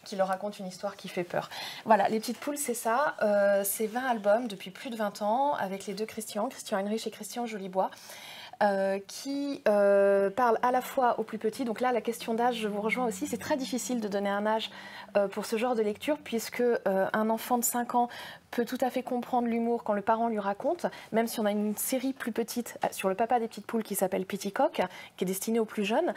qui leur raconte une histoire qui fait peur. Voilà, Les Petites Poules, c'est ça. C'est 20 albums depuis plus de 20 ans avec les deux Christian Heinrich et Christian Jolibois, qui parlent à la fois aux plus petits. Donc là, la question d'âge, je vous rejoins aussi. C'est très difficile de donner un âge pour ce genre de lecture, puisque un enfant de 5 ans peut tout à fait comprendre l'humour quand le parent lui raconte, même si on a une série plus petite sur le papa des petites poules qui s'appelle Pittycock, qui est destinée aux plus jeunes.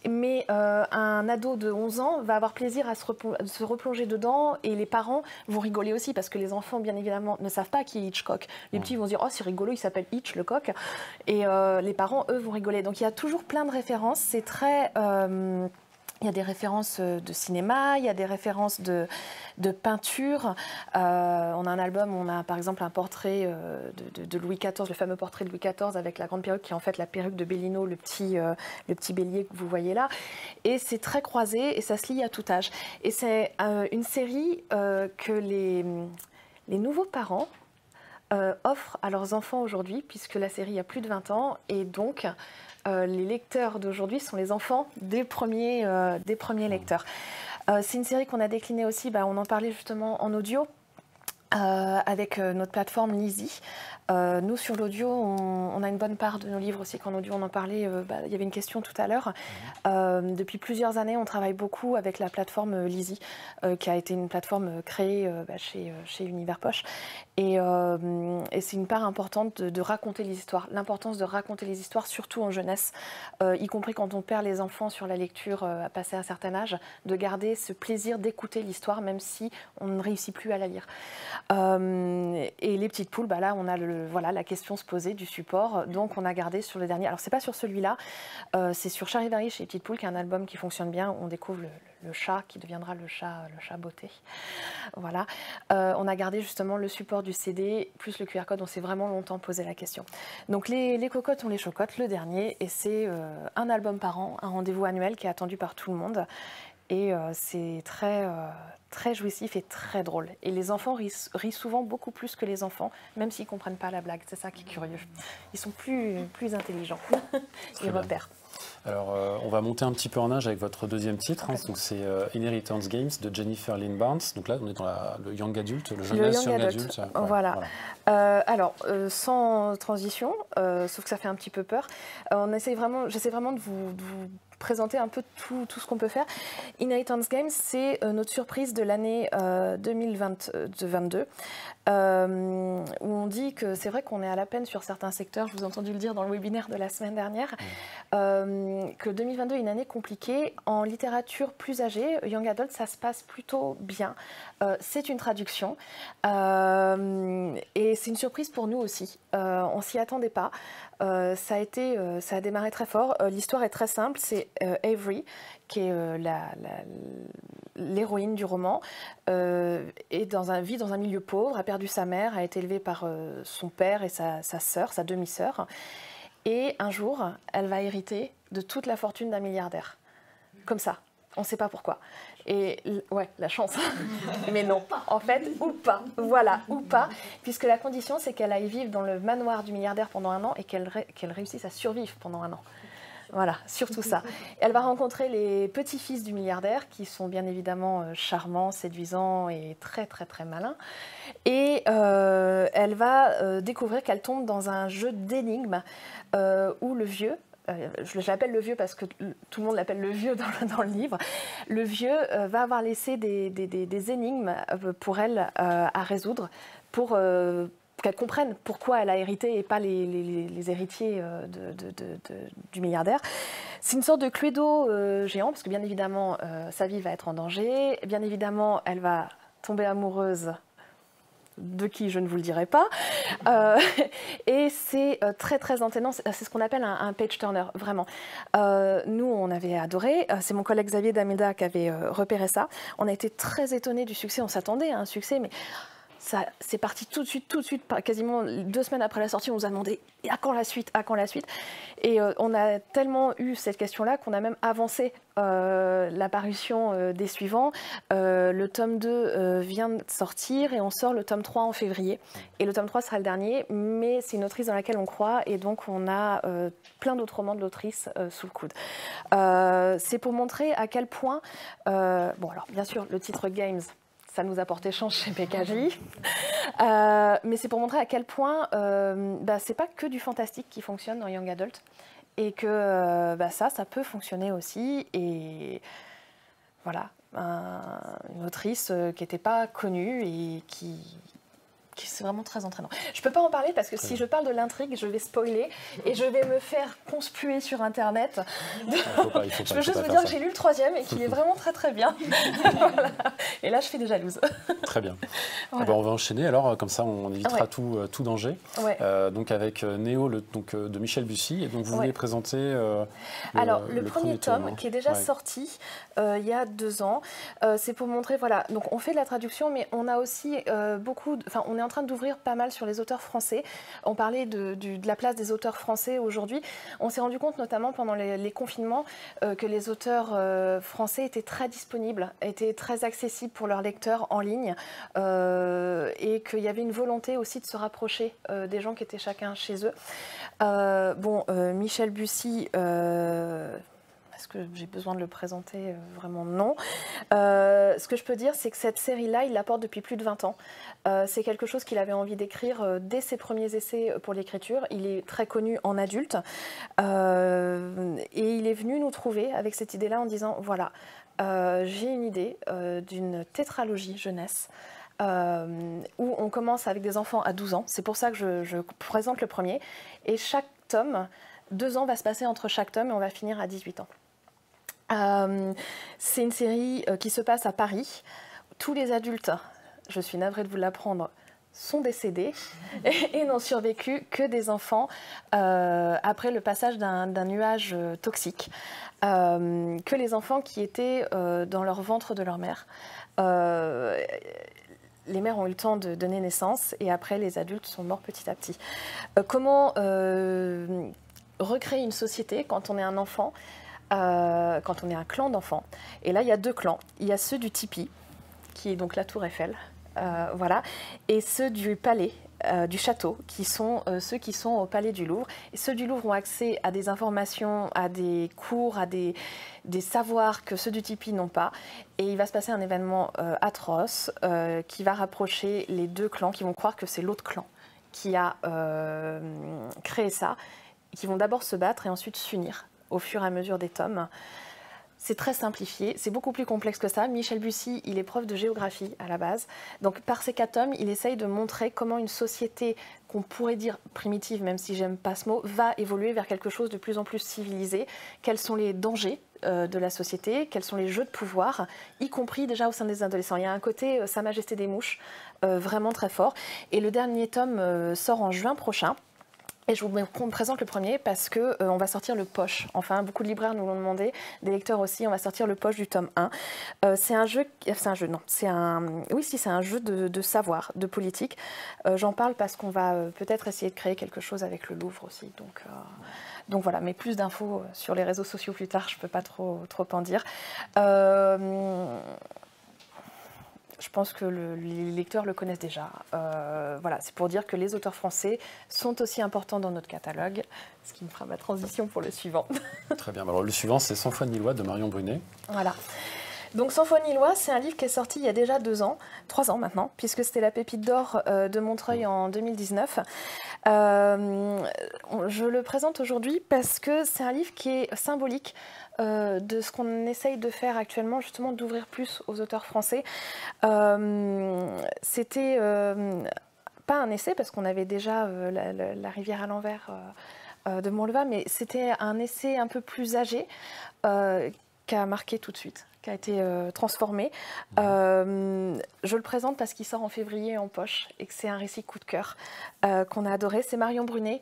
Mais un ado de 11 ans va avoir plaisir à se replonger dedans, et les parents vont rigoler aussi, parce que les enfants, bien évidemment, ne savent pas qui est Hitchcock. Les petits vont se dire « Oh, c'est rigolo, il s'appelle Hitch, le coq ». Et les parents, eux, vont rigoler. Donc il y a toujours plein de références. C'est très... il y a des références de cinéma, il y a des références de peinture. On a un album, on a par exemple un portrait de Louis XIV, le fameux portrait de Louis XIV avec la grande perruque qui est en fait la perruque de Bellino, le petit bélier que vous voyez là. Et c'est très croisé et ça se lit à tout âge. Et c'est une série que les nouveaux parents offrent à leurs enfants aujourd'hui, puisque la série a plus de 20 ans, et donc les lecteurs d'aujourd'hui sont les enfants des premiers lecteurs. C'est une série qu'on a déclinée aussi, on en parlait justement en audio. Avec notre plateforme Lizzy. Nous, sur l'audio, on a une bonne part de nos livres aussi qu'en audio, on en parlait, il y avait une question tout à l'heure. Depuis plusieurs années, on travaille beaucoup avec la plateforme Lizzy, qui a été une plateforme créée chez Univers Poche. Et c'est une part importante de raconter les histoires, l'importance de raconter les histoires, surtout en jeunesse, y compris quand on perd les enfants sur la lecture à passer un certain âge, de garder ce plaisir d'écouter l'histoire, même si on ne réussit plus à la lire. Et les petites poules, là on a la question se poser du support, donc on a gardé sur le dernier. Alors c'est pas sur celui-là, c'est sur Charivari chez les petites poules, qui est un album qui fonctionne bien. On découvre le chat qui deviendra le chat beauté. Voilà. On a gardé justement le support du CD plus le QR code. On s'est vraiment longtemps posé la question. Donc les cocottes, on les chocotte, le dernier, et c'est un album par an, un rendez-vous annuel qui est attendu par tout le monde. Et c'est très jouissif et très drôle. Et les enfants rient souvent beaucoup plus que les enfants, même s'ils ne comprennent pas la blague. C'est ça qui est curieux. Ils sont plus intelligents. Ils repèrent. Alors, on va monter un petit peu en âge avec votre deuxième titre. Donc c'est Inheritance Games de Jennifer Lynn Barnes. Donc là, on est dans le young adult, le jeunesse young adulte. Voilà. Sans transition, sauf que ça fait un petit peu peur. J'essaie vraiment de vous présenter un peu tout ce qu'on peut faire. Inheritance Games, c'est notre surprise de l'année 2022, où on dit que c'est vrai qu'on est à la peine sur certains secteurs. Je vous ai entendu le dire dans le webinaire de la semaine dernière, que 2022 est une année compliquée. En littérature plus âgée, Young Adult, ça se passe plutôt bien. C'est une traduction, et c'est une surprise pour nous aussi. On s'y attendait pas. Ça a démarré très fort. L'histoire est très simple. C'est Avery, qui est l'héroïne du roman, vit dans un milieu pauvre, a perdu sa mère, a été élevée par son père et sa sœur, sa demi-sœur. Et un jour, elle va hériter de toute la fortune d'un milliardaire. Comme ça. On ne sait pas pourquoi. Et ouais, la chance. Mais non, en fait, ou pas. Voilà, ou pas. Puisque la condition, c'est qu'elle aille vivre dans le manoir du milliardaire pendant 1 an et qu'elle réussisse à survivre pendant 1 an. Voilà, surtout ça. Elle va rencontrer les petits-fils du milliardaire, qui sont bien évidemment charmants, séduisants et très, très, très malins. Et elle va découvrir qu'elle tombe dans un jeu d'énigmes où le vieux, je l'appelle le vieux parce que tout le monde l'appelle le vieux dans le livre. Le vieux va avoir laissé des énigmes pour elle à résoudre, pour qu'elle comprenne pourquoi elle a hérité et pas les héritiers du milliardaire. C'est une sorte de Cluedo géant, parce que bien évidemment, sa vie va être en danger. Bien évidemment, elle va tomber amoureuse de qui je ne vous le dirai pas. Et c'est très très entraînant, c'est ce qu'on appelle un page turner, vraiment. Nous, on avait adoré, c'est mon collègue Xavier Dameda qui avait repéré ça. On a été très étonnés du succès, on s'attendait à un succès, mais c'est parti tout de suite, quasiment 2 semaines après la sortie, on nous a demandé « à quand la suite, à quand la suite ?» Et on a tellement eu cette question-là qu'on a même avancé la parution des suivants. Le tome 2 vient de sortir et on sort le tome 3 en février. Et le tome 3 sera le dernier, mais c'est une autrice dans laquelle on croit et donc on a plein d'autres romans de l'autrice sous le coude. C'est pour montrer à quel point... bon alors bien sûr, le titre « Games », ça nous a porté chance chez PKJ. Mais c'est pour montrer à quel point c'est pas que du fantastique qui fonctionne dans Young Adult et que ça peut fonctionner aussi. Et voilà, une autrice qui n'était pas connue et qui c'est vraiment très entraînant. Je ne peux pas en parler parce que si je parle de l'intrigue, je vais spoiler et je vais me faire conspuer sur Internet. Je peux juste vous dire que j'ai lu le 3e et qu'il est vraiment très très bien. Voilà. Et là, je fais des jalouses. Très bien. Voilà. On va enchaîner alors, comme ça on évitera tout danger. Ouais. Donc avec Néo de Michel Bussy. Et donc vous voulez présenter le premier tome qui est déjà sorti il y a 2 ans. C'est pour montrer, voilà, donc on fait de la traduction, mais on a aussi on est en train d'ouvrir pas mal sur les auteurs français. On parlait de la place des auteurs français aujourd'hui. On s'est rendu compte, notamment pendant les confinements, que les auteurs français étaient très disponibles, étaient très accessibles pour leurs lecteurs en ligne, et qu'il y avait une volonté aussi de se rapprocher des gens qui étaient chacun chez eux. Michel Bussy... Est-ce que j'ai besoin de le présenter? Vraiment non. Ce que je peux dire, c'est que cette série-là, il la porte depuis plus de 20 ans. C'est quelque chose qu'il avait envie d'écrire dès ses premiers essais pour l'écriture. Il est très connu en adulte. Et il est venu nous trouver avec cette idée-là en disant, voilà, j'ai une idée d'une tétralogie jeunesse. Où on commence avec des enfants à 12 ans. C'est pour ça que je présente le premier. Et chaque tome, 2 ans va se passer entre chaque tome et on va finir à 18 ans. C'est une série qui se passe à Paris. Tous les adultes, je suis navrée de vous l'apprendre, sont décédés et n'ont survécu que des enfants après le passage d'un nuage toxique. Que les enfants qui étaient dans leur ventre de leur mère. Les mères ont eu le temps de donner naissance et après les adultes sont morts petit à petit. Comment recréer une société quand on est un enfant, quand on est un clan d'enfants? Et là, il y a 2 clans. Il y a ceux du tipi, qui est donc la tour Eiffel, voilà, et ceux du palais, du château, qui sont ceux qui sont au palais du Louvre. Et ceux du Louvre ont accès à des informations, à des cours, à des savoirs que ceux du Tipeee n'ont pas. Et il va se passer un événement atroce qui va rapprocher les 2 clans, qui vont croire que c'est l'autre clan qui a créé ça, et qui vont d'abord se battre et ensuite s'unir au fur et à mesure des tomes. C'est très simplifié, c'est beaucoup plus complexe que ça. Michel Bussy, il est prof de géographie à la base. Donc par ces 4 tomes, il essaye de montrer comment une société qu'on pourrait dire primitive, même si j'aime pas ce mot, va évoluer vers quelque chose de plus en plus civilisé. Quels sont les dangers de la société, quels sont les jeux de pouvoir, y compris déjà au sein des adolescents. Il y a un côté Sa Majesté des Mouches vraiment très fort. Et le dernier tome sort en juin prochain. Et je vous présente le premier parce qu'on va sortir le poche. Enfin, beaucoup de libraires nous l'ont demandé, des lecteurs aussi. On va sortir le poche du tome 1. C'est un jeu de savoir, de politique. J'en parle parce qu'on va peut-être essayer de créer quelque chose avec le Louvre aussi. Donc voilà, mais plus d'infos sur les réseaux sociaux plus tard, je ne peux pas trop en dire. Je pense que les lecteurs le connaissent déjà. Voilà, c'est pour dire que les auteurs français sont aussi importants dans notre catalogue, ce qui me fera ma transition pour le suivant. Très bien. Alors, le suivant, c'est Sans foi ni loi de Marion Brunet. Voilà. Donc Sans foi ni loi, c'est un livre qui est sorti il y a déjà 3 ans maintenant, puisque c'était la Pépite d'or de Montreuil en 2019. Je le présente aujourd'hui parce que c'est un livre qui est symbolique de ce qu'on essaye de faire actuellement, justement d'ouvrir plus aux auteurs français. C'était pas un essai, parce qu'on avait déjà la rivière à l'envers de Montleva, mais c'était un essai un peu plus âgé qui a marqué tout de suite, qui a été transformé. Je le présente parce qu'il sort en février en poche et que c'est un récit coup de cœur qu'on a adoré. C'est Marion Brunet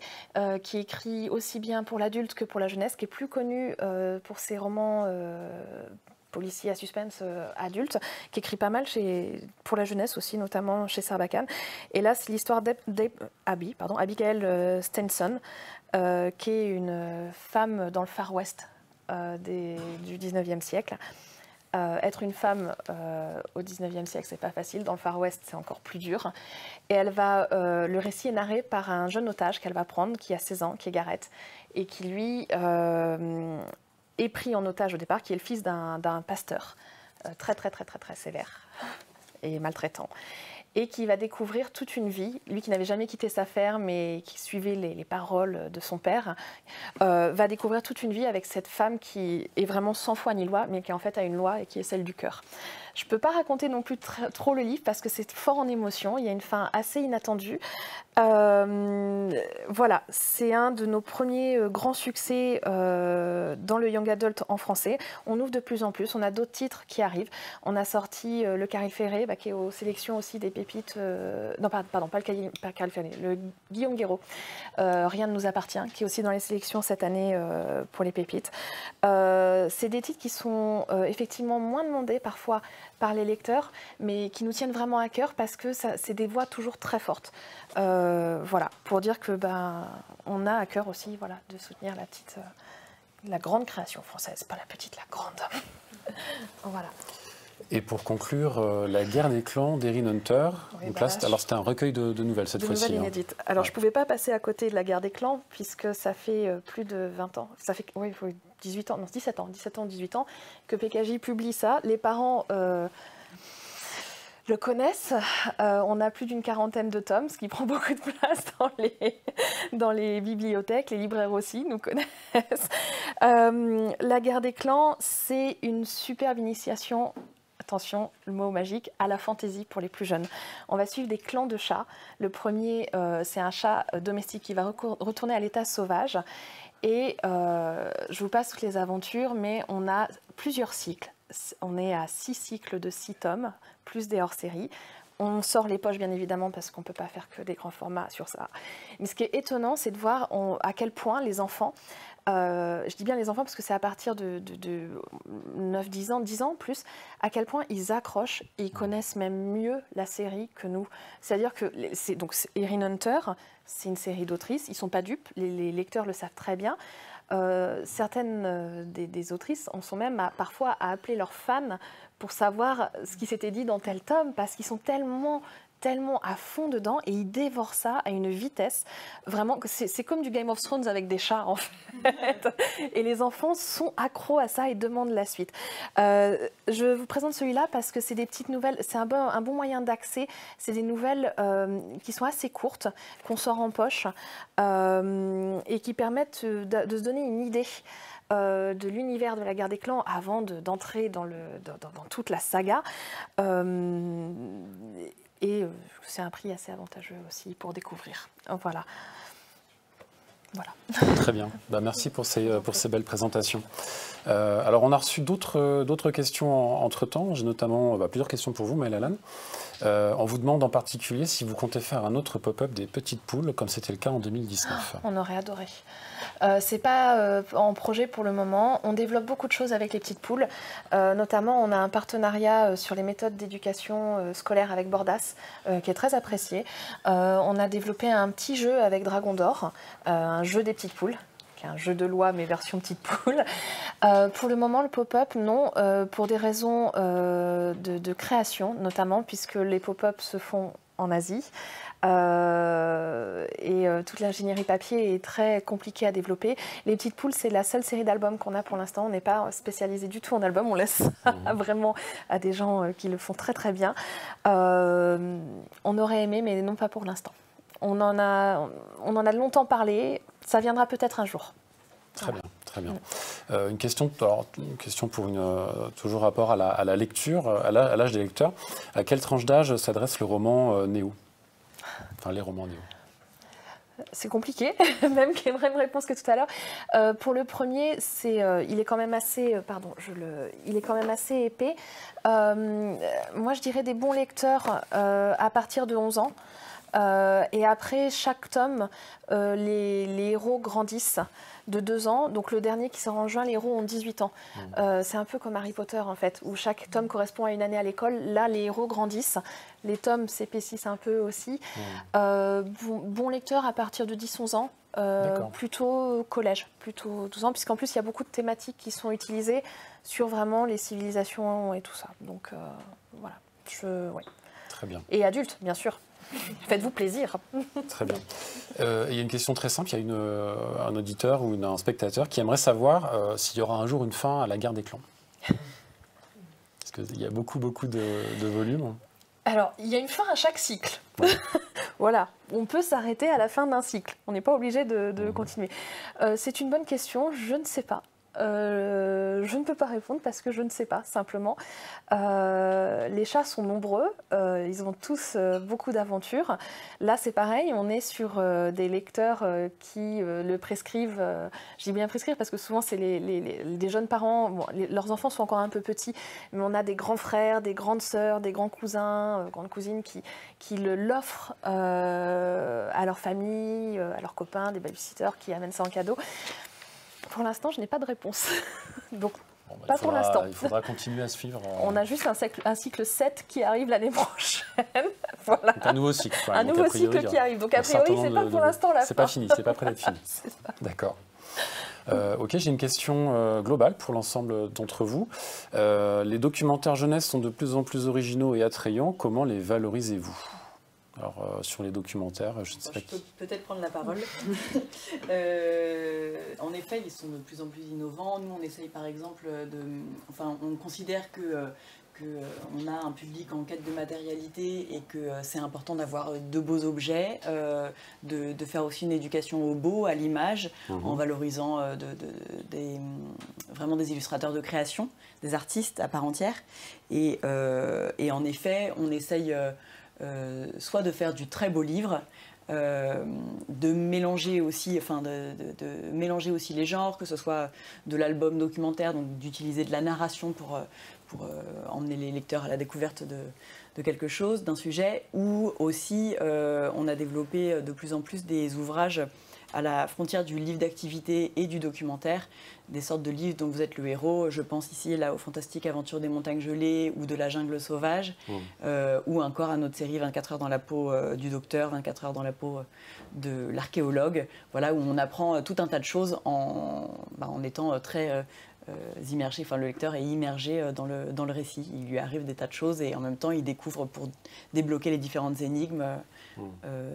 qui écrit aussi bien pour l'adulte que pour la jeunesse, qui est plus connue pour ses romans policiers à suspense adulte, qui écrit pas mal pour la jeunesse aussi, notamment chez Sarbacane. Et là, c'est l'histoire d'Abigail Stenson, qui est une femme dans le Far West du 19e siècle. Être une femme au 19e siècle, c'est pas facile. Dans le Far West, c'est encore plus dur. Et le récit est narré par un jeune otage qu'elle va prendre, qui a 16 ans, qui est Gareth, et qui, lui, est pris en otage au départ, qui est le fils d'un pasteur très sévère et maltraitant. Et qui va découvrir toute une vie, lui qui n'avait jamais quitté sa ferme et qui suivait les paroles de son père, va découvrir toute une vie avec cette femme qui est vraiment sans foi ni loi, mais qui en fait a une loi et qui est celle du cœur. Je ne peux pas raconter non plus trop le livre parce que c'est fort en émotion, il y a une fin assez inattendue. Voilà, c'est un de nos premiers grands succès dans le young adult en français. On ouvre de plus en plus, on a d'autres titres qui arrivent. On a sorti le Caril Ferré, qui est aux sélections aussi des pépites. Non, pardon, pas le Caril Ferré, le Guillaume Guéraud. Rien ne nous appartient, qui est aussi dans les sélections cette année pour les pépites. C'est des titres qui sont effectivement moins demandés parfois par les lecteurs, mais qui nous tiennent vraiment à cœur parce que c'est des voix toujours très fortes. Voilà, pour dire que on a à cœur aussi, voilà, de soutenir la grande création française, pas la petite, la grande. Voilà. Et pour conclure, La guerre des clans d'Erin Hunter. Oui, donc là, c'était un recueil de nouvelles cette fois-ci. Nouvelles inédites. Alors, je ne pouvais pas passer à côté de La guerre des clans, puisque ça fait plus de 20 ans. Ça fait 18 ans, non 17 ans, 18 ans, que PKJ publie ça. Les parents le connaissent. On a plus d'une 40aine de tomes, ce qui prend beaucoup de place dans les bibliothèques. Les libraires aussi nous connaissent. La guerre des clans, c'est une superbe initiation. Attention, le mot magique, à la fantaisie pour les plus jeunes. On va suivre des clans de chats. Le premier, c'est un chat domestique qui va retourner à l'état sauvage. Et je vous passe toutes les aventures, mais on a plusieurs cycles. On est à 6 cycles de 6 tomes, plus des hors-séries. On sort les poches, bien évidemment, parce qu'on ne peut pas faire que des grands formats sur ça. Mais ce qui est étonnant, c'est de voir à quel point les enfants, je dis bien les enfants parce que c'est à partir de 9-10 ans, 10 ans plus, à quel point ils accrochent et ils connaissent même mieux la série que nous. C'est-à-dire que Erin Hunter, c'est une série d'autrices, ils ne sont pas dupes, les lecteurs le savent très bien. Certaines des autrices en sont même parfois à appeler leurs fans pour savoir ce qui s'était dit dans tel tome, parce qu'ils sont tellement à fond dedans et ils dévorent ça à une vitesse. Vraiment, c'est comme du Game of Thrones avec des chats, en fait. Et les enfants sont accros à ça et demandent la suite. Je vous présente celui-là parce que c'est des petites nouvelles. C'est un bon moyen d'accès. C'est des nouvelles qui sont assez courtes, qu'on sort en poche et qui permettent de se donner une idée de l'univers de la guerre des clans avant d'entrer dans toute la saga. Et c'est un prix assez avantageux aussi pour découvrir. Voilà. Très bien. Merci pour ces belles présentations. Alors, on a reçu d'autres questions entre-temps. J'ai notamment plusieurs questions pour vous, Maëlle Allan. On vous demande en particulier si vous comptez faire un autre pop-up des petites poules, comme c'était le cas en 2019. On aurait adoré. C'est pas en projet pour le moment. On développe beaucoup de choses avec les petites poules. Notamment, on a un partenariat sur les méthodes d'éducation scolaire avec Bordas, qui est très apprécié. On a développé un petit jeu avec Dragon d'Or, un jeu des petites poules, qui est un jeu de loi, mais version petite poule. Pour le moment, le pop-up, non, pour des raisons de création, notamment, puisque les pop-up se font en Asie. Et toute l'ingénierie papier est très compliquée à développer. Les petites poules, c'est la seule série d'albums qu'on a pour l'instant. On n'est pas spécialisé du tout en albums. On laisse vraiment à des gens qui le font très très bien. On aurait aimé, mais non pas pour l'instant. On en a longtemps parlé. Ça viendra peut-être un jour. Très bien, très bien. Une question pour toujours rapport à la lecture, à l'âge des lecteurs. À quelle tranche d'âge s'adresse le roman Néo ? Enfin, les romans Néo. C'est compliqué, même qu'il y ait une vraie réponse que tout à l'heure. Pour le premier, il est quand même assez, il est quand même assez épais. Moi, je dirais des bons lecteurs à partir de 11 ans. Et après chaque tome, les héros grandissent de 2 ans. Donc le dernier qui sort en juin, les héros ont 18 ans. C'est un peu comme Harry Potter en fait, où chaque tome correspond à une année à l'école. Là, les héros grandissent. Les tomes s'épaississent un peu aussi. Bon lecteur à partir de 10-11 ans. Plutôt collège, plutôt 12 ans, puisqu'en plus il y a beaucoup de thématiques qui sont utilisées sur vraiment les civilisations et tout ça. Donc voilà, ouais. Très bien. Et adultes, bien sûr. Faites-vous plaisir. Très bien. Il y a une question très simple. Il y a un auditeur ou un spectateur qui aimerait savoir s'il y aura un jour une fin à la guerre des clans. Parce qu'il y a beaucoup de volumes. Alors, il y a une fin à chaque cycle. Ouais. Voilà, on peut s'arrêter à la fin d'un cycle. On n'est pas obligé de continuer. C'est une bonne question, je ne sais pas. Je ne peux pas répondre parce que je ne sais pas, simplement. Les chats sont nombreux, ils ont tous beaucoup d'aventures. Là, c'est pareil, on est sur des lecteurs qui le prescrivent. Je dis bien prescrire parce que souvent, c'est des jeunes parents. Bon, leurs enfants sont encore un peu petits, mais on a des grands frères, des grandes sœurs, des grands cousins, grandes cousines qui l'offrent à leur famille, à leurs copains, des babysitters qui amènent ça en cadeau. Pour l'instant, je n'ai pas de réponse. Donc, pas pour l'instant. Il faudra continuer à suivre. On a juste un cycle 7 qui arrive l'année prochaine. Voilà. Donc un nouveau cycle. Un nouveau cycle qui arrive. Donc, a priori, c'est pas pour l'instant la fin. C'est pas fini, c'est pas près d'être fini. D'accord. Ok, j'ai une question globale pour l'ensemble d'entre vous. Les documentaires jeunesse sont de plus en plus originaux et attrayants. Comment les valorisez-vous ? Alors, sur les documentaires, je ne sais pas Je peux peut-être prendre la parole. En effet, ils sont de plus en plus innovants. Nous, on essaye par exemple on considère qu'on a un public en quête de matérialité et que c'est important d'avoir de beaux objets, de faire aussi une éducation au beau, à l'image, en valorisant vraiment des illustrateurs de création, des artistes à part entière. Et en effet, on essaye soit de faire du très beau livre, de mélanger aussi, de mélanger aussi les genres, que ce soit de l'album documentaire, donc d'utiliser de la narration pour emmener les lecteurs à la découverte de quelque chose, d'un sujet, ou aussi on a développé de plus en plus des ouvrages à la frontière du livre d'activité et du documentaire, des sortes de livres dont vous êtes le héros. Je pense ici là, aux fantastiques aventures des montagnes gelées ou de la jungle sauvage, ou encore à notre série 24 heures dans la peau du docteur, 24 heures dans la peau de l'archéologue, voilà, où on apprend tout un tas de choses en étant très immergé, le lecteur est immergé dans le récit. Il lui arrive des tas de choses et en même temps il découvre, pour débloquer les différentes énigmes,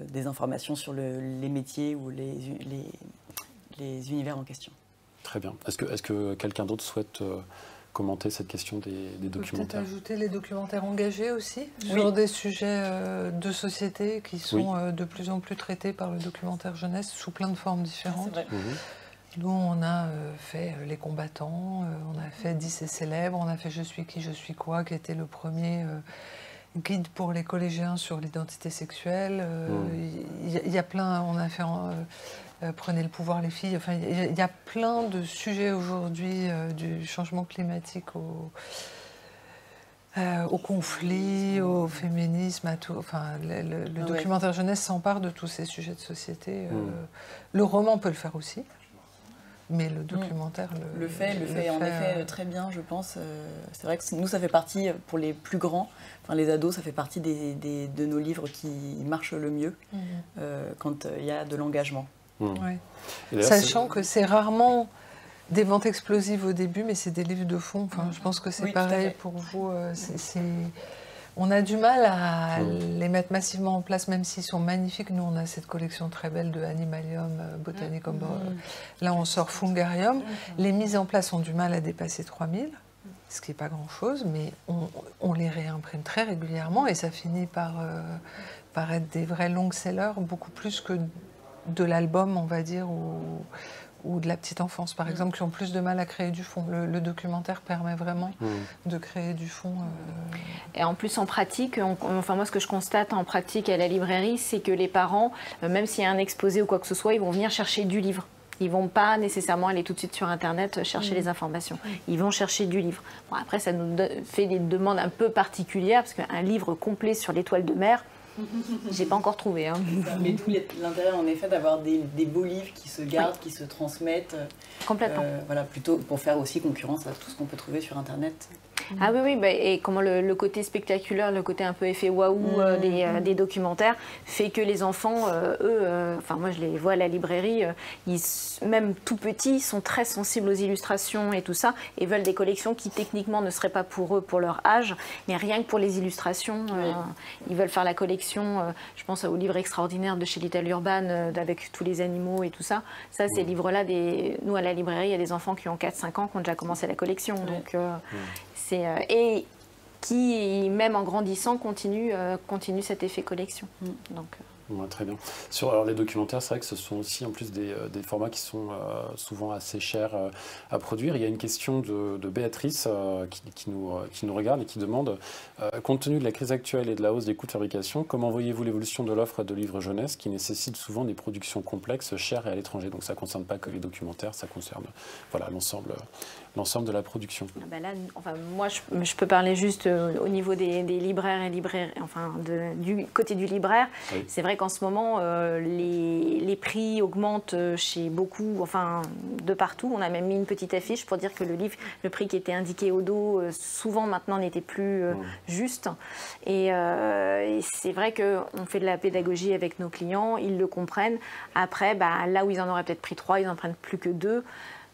des informations sur les métiers ou les univers en question. Très bien. Est-ce que quelqu'un d'autre souhaite commenter cette question des documentaires? Peut-être ajouter les documentaires engagés aussi, sur des sujets de société qui sont de plus en plus traités par le documentaire jeunesse sous plein de formes différentes. C'est vrai. Nous, on a fait Les combattants, on a fait 10 et célèbres, on a fait Je suis qui, je suis quoi, qui était le premier guide pour les collégiens sur l'identité sexuelle. Il y a plein, on a fait Prenez le pouvoir les filles. Enfin, il y a plein de sujets aujourd'hui, du changement climatique au conflit, au féminisme, à tout. Enfin, le documentaire jeunesse s'empare de tous ces sujets de société. Le roman peut le faire aussi. Mais le documentaire le fait en effet très bien, je pense. C'est vrai que nous, ça fait partie, pour les plus grands, les ados, ça fait partie de nos livres qui marchent le mieux quand il y a de l'engagement. Sachant que c'est rarement des ventes explosives au début, mais c'est des livres de fond. Enfin, je pense que c'est pareil pour vous. On a du mal à les mettre massivement en place, même s'ils sont magnifiques. Nous, on a cette collection très belle de Animalium, Botanicum. Là, on sort Fungarium. Les mises en place ont du mal à dépasser 3000, ce qui n'est pas grand-chose, mais on les réimprime très régulièrement et ça finit par être des vrais long-sellers, beaucoup plus que de l'album, on va dire, ou de la petite enfance, par exemple, qui ont plus de mal à créer du fond. Le documentaire permet vraiment de créer du fond. Et en plus, en pratique, moi, ce que je constate en pratique à la librairie, c'est que les parents, même s'il y a un exposé ou quoi que ce soit, ils vont venir chercher du livre. Ils ne vont pas nécessairement aller tout de suite sur Internet chercher les informations. Ils vont chercher du livre. Bon, après, ça nous fait des demandes un peu particulières, parce qu'un livre complet sur l'étoile de mer, j'ai pas encore trouvé. Hein. Mais tout l'intérêt, en effet, d'avoir des beaux livres qui se gardent, qui se transmettent. Complètement. Plutôt pour faire aussi concurrence à tout ce qu'on peut trouver sur Internet. Ah oui, et comment le côté spectaculaire, le côté un peu effet waouh des documentaires fait que les enfants, moi je les vois à la librairie, même tout petits, sont très sensibles aux illustrations et tout ça, et veulent des collections qui techniquement ne seraient pas pour eux, pour leur âge, mais rien que pour les illustrations. Ils veulent faire la collection, je pense au livre extraordinaire de chez Little Urban, avec tous les animaux et tout ça. Ça, ces livres-là, nous à la librairie, il y a des enfants qui ont 4-5 ans qui ont déjà commencé la collection. Donc, et qui, même en grandissant, continue cet effet collection. Donc, très bien. Alors, les documentaires, c'est vrai que ce sont aussi en plus des formats qui sont souvent assez chers à produire. Il y a une question de Béatrice qui nous regarde et qui demande, compte tenu de la crise actuelle et de la hausse des coûts de fabrication, comment voyez-vous l'évolution de l'offre de livres jeunesse qui nécessite souvent des productions complexes, chères et à l'étranger? Donc ça ne concerne pas que les documentaires, ça concerne l'ensemble de la production. Là, moi, je peux parler juste au niveau des libraires et libraires, du côté du libraire. Oui. C'est vrai qu'en ce moment, les prix augmentent chez beaucoup, de partout. On a même mis une petite affiche pour dire que le prix qui était indiqué au dos, souvent maintenant n'était plus juste. Et c'est vrai qu'on fait de la pédagogie avec nos clients, ils le comprennent. Après, là où ils en auraient peut-être pris 3, ils n'en prennent plus que 2.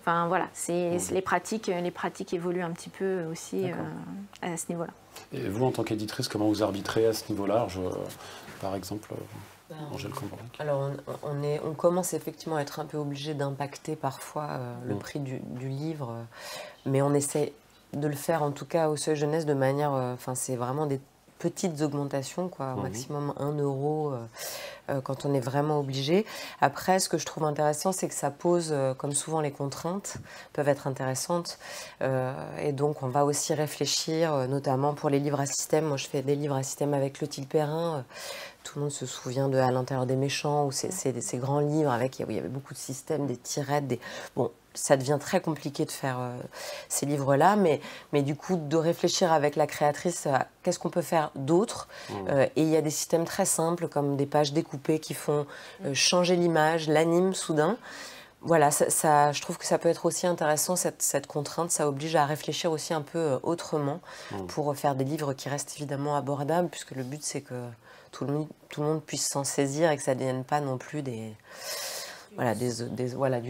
Les pratiques évoluent un petit peu aussi à ce niveau-là. Et vous, en tant qu'éditrice, comment vous arbitrez à ce niveau-là, par exemple Angèle Cambronc? Alors, on commence effectivement à être un peu obligé d'impacter parfois le prix du livre, mais on essaie de le faire en tout cas au seuil jeunesse de manière, c'est vraiment des petites augmentations, quoi, au maximum 1 euro quand on est vraiment obligé. Après, ce que je trouve intéressant, c'est que ça pose, comme souvent les contraintes peuvent être intéressantes, et donc on va aussi réfléchir, notamment pour les livres à système. Moi, je fais des livres à système avec Clotilde Perrin. Tout le monde se souvient de À l'intérieur des méchants, où c'est ces grands livres où il y avait beaucoup de systèmes, des tirettes, Bon, ça devient très compliqué de faire ces livres-là, mais du coup, de réfléchir avec la créatrice à qu'est-ce qu'on peut faire d'autre. Et il y a des systèmes très simples, comme des pages découpées qui font changer l'image, l'animent soudain. Voilà, je trouve que ça peut être aussi intéressant, cette contrainte. Ça oblige à réfléchir aussi un peu autrement pour faire des livres qui restent évidemment abordables, puisque le but, c'est que tout le monde puisse s'en saisir et que ça ne devienne pas non plus du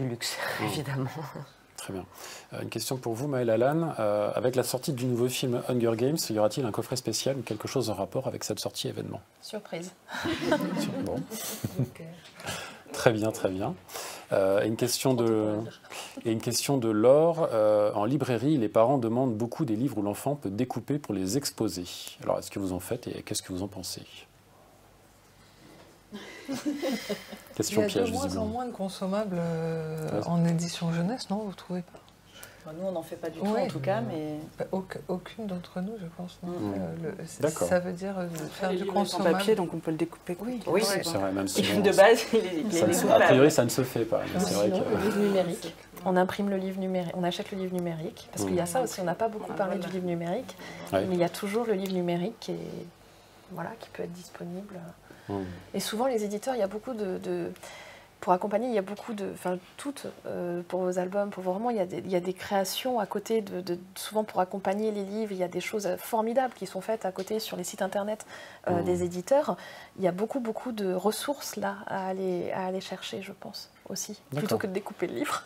luxe, évidemment. Très bien. Une question pour vous, Maëlle Allan. Avec la sortie du nouveau film Hunger Games, y aura-t-il un coffret spécial ou quelque chose en rapport avec cette sortie événement? Surprise. Bon. Très bien, très bien. Et une question de Laure. En librairie, les parents demandent beaucoup des livres où l'enfant peut découper pour les exposer. Alors, est-ce que vous en faites et qu'est-ce que vous en pensez? Question piège, visiblement. Il y a de moins en moins de consommables en édition jeunesse, non? Vous ne trouvez pas? Nous, on n'en fait pas du tout, en tout cas, mais... Aucune d'entre nous, je pense. D'accord. Ça veut dire faire du consommable. En papier, donc on peut le découper. Oui, c'est vrai, même si de base, il est a priori, ça ne se fait pas. C'est vrai le livre numérique. On imprime le livre numérique, on achète le livre numérique, parce qu'il y a ça aussi, on n'a pas beaucoup parlé du livre numérique, mais il y a toujours le livre numérique qui peut être disponible. Et souvent, les éditeurs, il y a beaucoup pour accompagner, il y a beaucoup pour vos albums, il y a des créations à côté, souvent pour accompagner les livres, il y a des choses formidables qui sont faites à côté sur les sites internet des éditeurs. Il y a beaucoup de ressources là à aller chercher, je pense, aussi, plutôt que de découper le livre.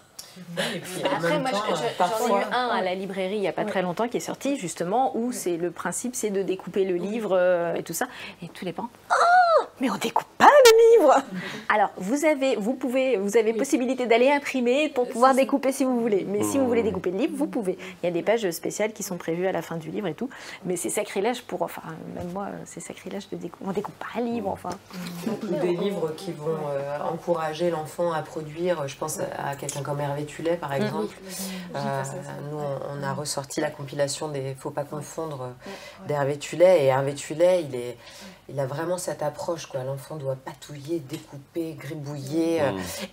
Et puis, après, moi, j'en ai eu un à la librairie il n'y a pas très longtemps qui est sorti, justement, où le principe, c'est de découper le livre et tout ça. Et tous les parents, oh, mais on découpe pas le livre! Alors, vous avez possibilité d'aller imprimer pour pouvoir découper si vous voulez. Mais si vous voulez découper le livre, vous pouvez. Il y a des pages spéciales qui sont prévues à la fin du livre et tout. Mais c'est sacrilège même moi, c'est sacrilège de découper. On découpe pas un livre, enfin. Des livres qui vont encourager l'enfant à produire. Je pense à quelqu'un comme Hervé Tullet, par exemple. Nous, on a ressorti la compilation des Faut pas confondre d'Hervé Tullet. Et Hervé Tullet, il a vraiment cette approche, quoi. L'enfant doit patouiller, découper, gribouiller.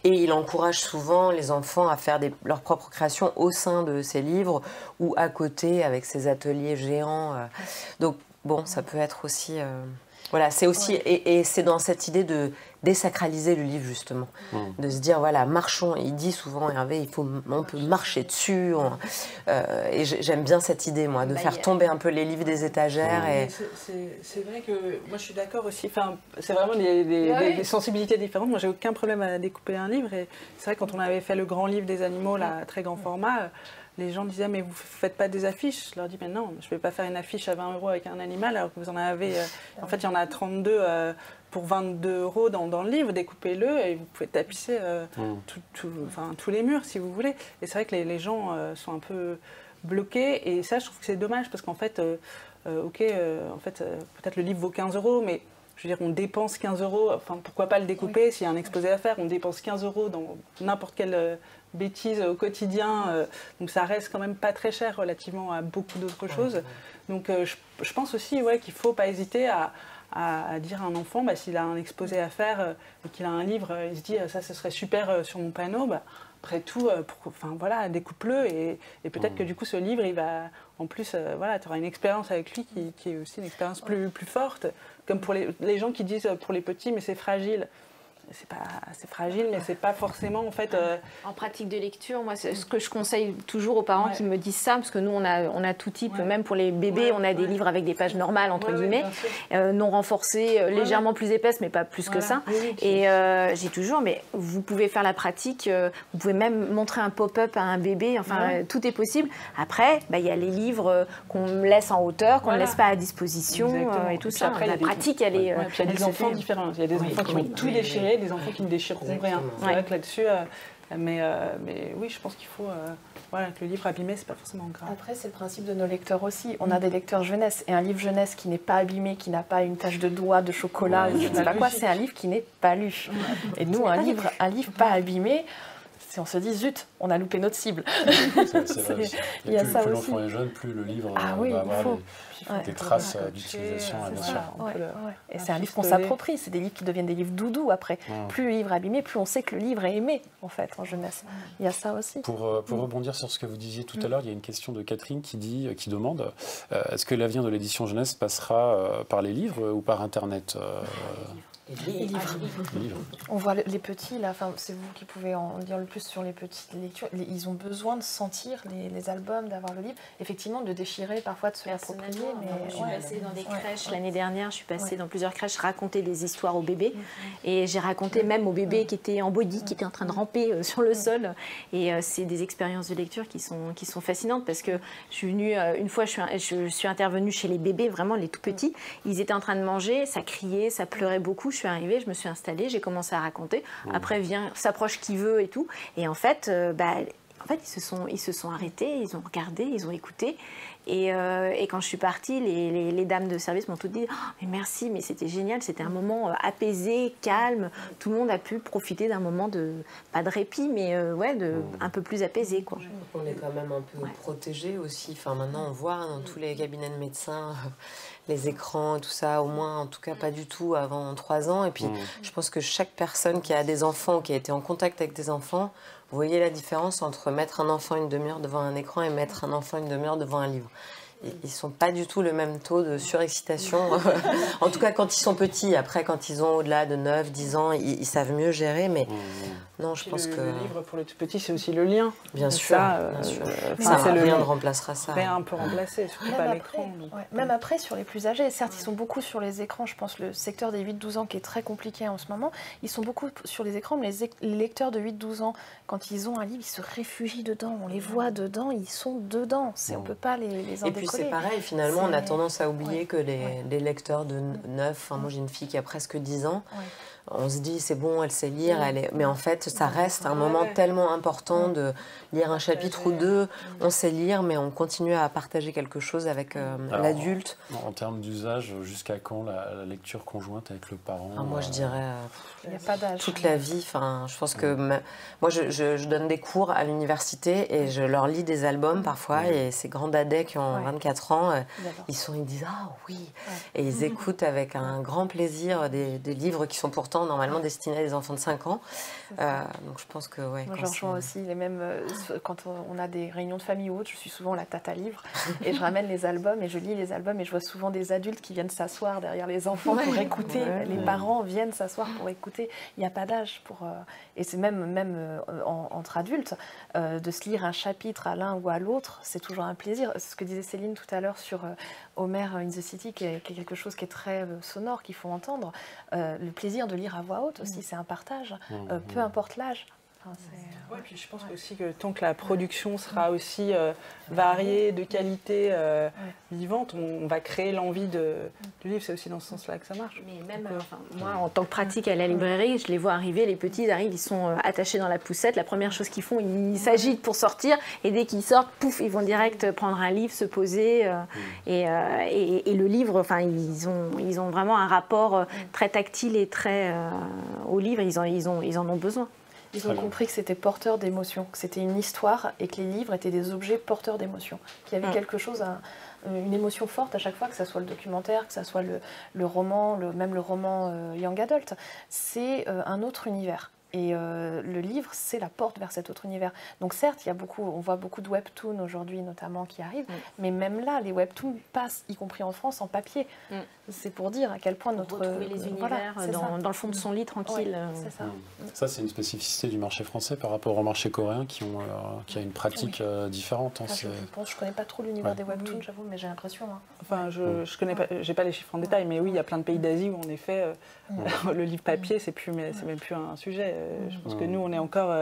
Et il encourage souvent les enfants à faire leurs propres créations au sein de ses livres ou à côté avec ses ateliers géants. Donc, bon, ça peut être aussi... Voilà, c'est aussi, et c'est dans cette idée de désacraliser le livre, justement. De se dire, voilà, marchons, il dit souvent, Hervé, on peut marcher dessus. Et j'aime bien cette idée, moi, de faire tomber un peu les livres des étagères. Et... C'est vrai que moi, je suis d'accord aussi. Enfin, c'est vraiment des sensibilités différentes. Moi, j'ai aucun problème à découper un livre. Et c'est vrai, quand on avait fait le grand livre des animaux, là, à très grand format, les gens disaient, mais vous ne faites pas des affiches? Je leur dis, mais non, je ne vais pas faire une affiche à 20 € avec un animal alors que vous en avez... en fait, il y en a 32 pour 22 € dans le livre. Découpez-le et vous pouvez tapisser tous les murs si vous voulez. Et c'est vrai que les gens sont un peu bloqués. Et ça, je trouve que c'est dommage parce qu'en fait, peut-être le livre vaut 15 €, mais... Je veux dire, on dépense 15 €, enfin pourquoi pas le découper s'il y a un exposé à faire, on dépense 15 € dans n'importe quelle bêtise au quotidien, donc ça reste quand même pas très cher relativement à beaucoup d'autres choses. Donc je pense aussi qu'il ne faut pas hésiter à dire à un enfant, s'il a un exposé à faire et qu'il a un livre, il se dit ça ce serait super sur mon panneau, après tout, découpe-le et peut-être que du coup ce livre, il va, en plus, tu auras une expérience avec lui qui est aussi une expérience plus forte. Comme pour les gens qui disent pour les petits, mais c'est fragile. c'est fragile, mais c'est pas forcément en fait. En pratique de lecture, moi, c'est ce que je conseille toujours aux parents qui me disent ça, parce que nous, on a tout type, même pour les bébés, on a des livres avec des pages normales, entre guillemets, non renforcées, légèrement plus épaisses, mais pas plus que ça. Et j'ai toujours, mais vous pouvez faire la pratique, vous pouvez même montrer un pop-up à un bébé, enfin, tout est possible. Après, il y a les livres qu'on laisse en hauteur, qu'on ne laisse pas à disposition, et tout ça. Après, la pratique, elle est... Puis il y a des enfants différents. Il y a des enfants qui vont tout déchirer, des enfants qui ne déchireront rien. C'est vrai que là-dessus, mais oui, je pense qu'il faut que le livre abîmé, c'est pas forcément grave. Après, c'est le principe de nos lecteurs aussi. On a des lecteurs jeunesse, et un livre jeunesse qui n'est pas abîmé, qui n'a pas une tache de doigt, de chocolat, je ne sais pas quoi, c'est un livre qui n'est pas lu. Et nous, un livre pas abîmé, on se dit, zut, on a loupé notre cible. C'est vrai. Il y a ça plus aussi. l'enfant est jeune, plus le livre va avoir des traces d'utilisation, bien sûr. Et c'est un livre qu'on s'approprie, c'est des livres qui deviennent des livres doudous après. Plus le livre est abîmé, plus on sait que le livre est aimé, en fait, en jeunesse. Il y a ça aussi. Pour rebondir sur ce que vous disiez tout à l'heure, il y a une question de Catherine qui demande est-ce que l'avenir de l'édition jeunesse passera par les livres ou par Internet Les livres. On voit les petits, là, c'est vous qui pouvez en dire le plus sur les petites lectures. Ils ont besoin de sentir les albums, d'avoir le livre. Effectivement, de déchirer, parfois de se l'approprier. Je suis passée dans des crèches l'année dernière, je suis passée dans plusieurs crèches raconter des histoires aux bébés. Et j'ai raconté même aux bébés qui étaient en body, qui étaient en train de ramper sur le sol. Et c'est des expériences de lecture qui sont fascinantes parce que je suis venue, une fois, je suis intervenue chez les bébés, vraiment les tout petits. Ils étaient en train de manger, ça criait, ça pleurait beaucoup. Je suis arrivée, je me suis installée, j'ai commencé à raconter. Après, s'approche qui veut et tout. Et en fait, ils se sont arrêtés, ils ont regardé, ils ont écouté. Et quand je suis partie, les dames de service m'ont toutes dit mais merci, mais c'était génial, c'était un moment apaisé, calme. Tout le monde a pu profiter d'un moment pas de répit, mais un peu plus apaisé, quoi. On est quand même un peu protégé aussi. Enfin, maintenant, on voit dans tous les cabinets de médecins les écrans et tout ça, au moins, en tout cas, pas du tout avant 3 ans. Et puis, je pense que chaque personne qui a des enfants, qui a été en contact avec des enfants, vous voyez la différence entre mettre un enfant une demi-heure devant un écran et mettre un enfant une demi-heure devant un livre. Ils ne sont pas du tout le même taux de surexcitation. En tout cas, quand ils sont petits. Après, quand ils ont au-delà de 9, 10 ans, ils savent mieux gérer. Mais non, je pense que... Le livre, pour les tout petits, c'est aussi le lien. Bien sûr. Rien ne remplacera ça. Rien peut remplacer, surtout pas l'écran. Même après, sur les plus âgés, certes, ils sont beaucoup sur les écrans. Je pense le secteur des 8-12 ans qui est très compliqué en ce moment. Ils sont beaucoup sur les écrans, mais les lecteurs de 8-12 ans, quand ils ont un livre, ils se réfugient dedans. On les voit dedans, ils sont dedans. On ne peut pas les en décoller. C'est pareil, finalement, on a tendance à oublier que les lecteurs de 9, moi j'ai une fille qui a presque 10 ans, on se dit c'est bon, elle sait lire, mais en fait ça reste un moment tellement important de lire un chapitre ou deux, on sait lire mais on continue à partager quelque chose avec l'adulte. En termes d'usage, jusqu'à quand la lecture conjointe avec le parent moi je dirais il n'y a pas d'âge. Toute la vie, je pense que moi je donne des cours à l'université et je leur lis des albums parfois et ces grands dadais qui ont 24 ans, ils disent ah oui, et ils écoutent avec un grand plaisir des livres qui sont pourtant normalement destinés à des enfants de 5 ans. Donc je pense que moi je rejoins aussi les mêmes quand on a des réunions de famille ou autres, je suis souvent la tata livre et je ramène les albums et je lis les albums et je vois souvent des adultes qui viennent s'asseoir derrière les enfants pour écouter. Les parents viennent s'asseoir pour écouter. Il n'y a pas d'âge pour et c'est même entre adultes de se lire un chapitre à l'un ou à l'autre, c'est toujours un plaisir. Ce que disait Céline tout à l'heure sur Homer in the City, qui est quelque chose qui est très sonore, qu'il faut entendre. Le plaisir de lire à voix haute aussi, c'est un partage, peu importe l'âge. Puis je pense aussi que tant que la production sera aussi variée, de qualité vivante, on va créer l'envie du livre. C'est aussi dans ce sens-là que ça marche. Mais même, moi, en tant que pratique à la librairie, je les vois arriver, les petits, ils arrivent, ils sont attachés dans la poussette. La première chose qu'ils font, ils s'agitent pour sortir. Et dès qu'ils sortent, pouf, ils vont direct prendre un livre, se poser. Et le livre, ils ont vraiment un rapport très tactile et très au livre. Ils en ont besoin. Ils ont compris que c'était porteur d'émotions, que c'était une histoire et que les livres étaient des objets porteurs d'émotions, qu'il y avait quelque chose, une émotion forte à chaque fois, que ce soit le documentaire, que ce soit le roman, même le roman young adult. C'est un autre univers. Et le livre, c'est la porte vers cet autre univers. Donc certes, on voit beaucoup de webtoons aujourd'hui notamment qui arrivent, mais même là, les webtoons passent, y compris en France, en papier. C'est pour dire à quel point notre... Retrouver les univers dans le fond de son lit, tranquille. Ouais, c'est ça. Ça, c'est une spécificité du marché français par rapport au marché coréen qui a une pratique différente. Hein, je connais pas trop l'univers des webtoons, j'avoue, mais j'ai l'impression. Hein. Enfin, je connais pas, j'ai pas les chiffres en détail, mais oui, il y a plein de pays d'Asie où en effet, le livre papier, c'est même plus un sujet. Je pense que nous, on est encore,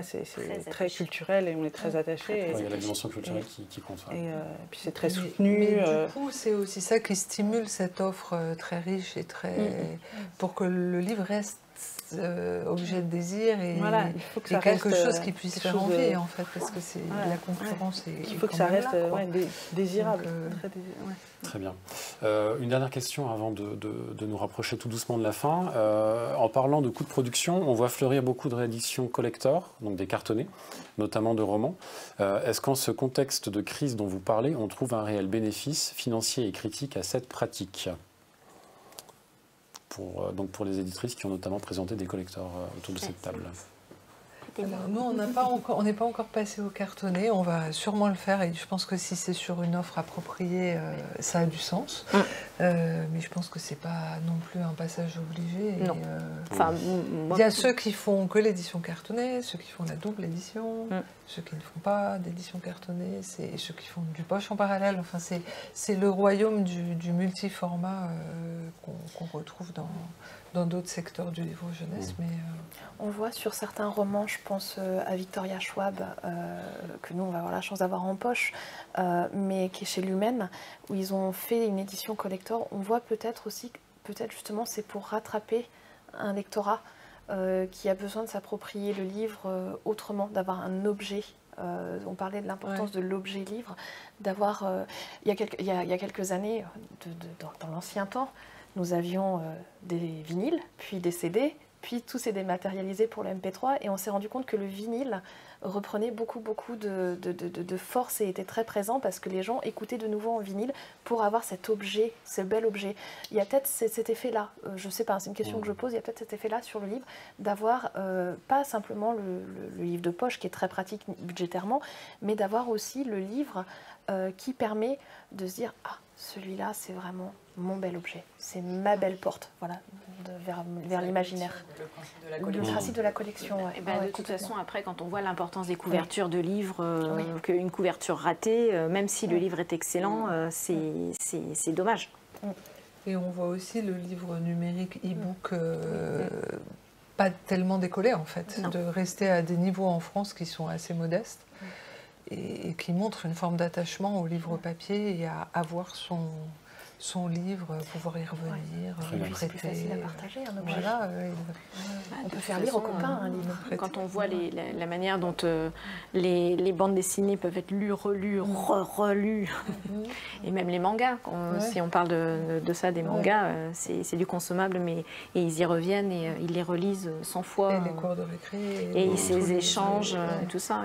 c'est très culturel et on est très attachés. Il y a la dimension culturelle qui compte. Et puis c'est très soutenu. Mais du coup, c'est aussi ça qui stimule cette offre très riche et très pour que le livre reste objet de désir et, voilà, il faut que ça quelque reste, chose qui puisse faire envie en fait, parce que c'est la concurrence. Il faut que ça reste désirable. Donc, Très bien. Une dernière question avant de nous rapprocher tout doucement de la fin. En parlant de coûts de production, on voit fleurir beaucoup de rééditions collector, donc des cartonnés, notamment de romans. Est-ce qu'en ce contexte de crise dont vous parlez, on trouve un réel bénéfice financier et critique à cette pratique ? Donc pour les éditrices qui ont notamment présenté des collectors autour de cette table. Alors, nous, on n'est pas encore passé au cartonné, on va sûrement le faire et je pense que si c'est sur une offre appropriée, ça a du sens. Mais je pense que c'est pas non plus un passage obligé. Non. Il y a ceux qui font que l'édition cartonnée, ceux qui font la double édition, ceux qui ne font pas d'édition cartonnée, et ceux qui font du poche en parallèle. Enfin, c'est le royaume du multiformat qu'on retrouve dans d'autres secteurs du livre jeunesse. Mais, on voit sur certains romans, je pense à Victoria Schwab, que nous on va avoir la chance d'avoir en poche, mais qui est chez Lumen, où ils ont fait une édition collector. On voit peut-être aussi, justement c'est pour rattraper un lectorat qui a besoin de s'approprier le livre autrement, d'avoir un objet. On parlait de l'importance de l'objet livre, d'avoir, il y a quelques années, dans l'ancien temps, nous avions des vinyles, puis des CD, puis tout s'est dématérialisé pour le MP3 et on s'est rendu compte que le vinyle reprenait beaucoup de force et était très présent parce que les gens écoutaient de nouveau en vinyle pour avoir cet objet, ce bel objet. Il y a peut-être cet effet-là, je ne sais pas, c'est une question que je pose, il y a peut-être cet effet-là sur le livre, d'avoir pas simplement le livre de poche qui est très pratique budgétairement, mais d'avoir aussi le livre qui permet de se dire « Ah, celui-là, c'est vraiment mon bel objet, c'est ma belle porte, voilà, vers l'imaginaire. » Le principe de la collection. Et ben, de toute façon, après, quand on voit l'importance des couvertures de livres, qu'une couverture ratée, même si le livre est excellent, c'est dommage. Et on voit aussi le livre numérique e-book pas tellement décollé en fait, de rester à des niveaux en France qui sont assez modestes. Et qui montre une forme d'attachement au livre papier et à avoir son livre, pouvoir y revenir, le c'est plus prêter. facile à partager un objet. Voilà, on peut faire lire aux copains un livre. Quand on voit la manière dont les bandes dessinées peuvent être lues, relues, relues, et même les mangas, si on parle de ça, des mangas, c'est du consommable, mais et ils y reviennent et ils les relisent 100 fois. Et les cours de récré. Et ces échanges, tout ça.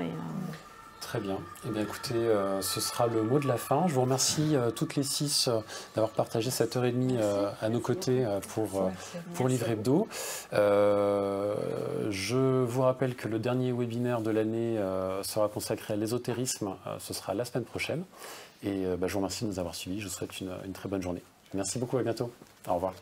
Très bien. Eh bien, écoutez, ce sera le mot de la fin. Je vous remercie toutes les 6 d'avoir partagé cette heure et demie à nos côtés pour Livre Hebdo. Je vous rappelle que le dernier webinaire de l'année sera consacré à l'ésotérisme. Ce sera la semaine prochaine. Et je vous remercie de nous avoir suivis. Je vous souhaite une très bonne journée. Merci beaucoup, à bientôt. Au revoir.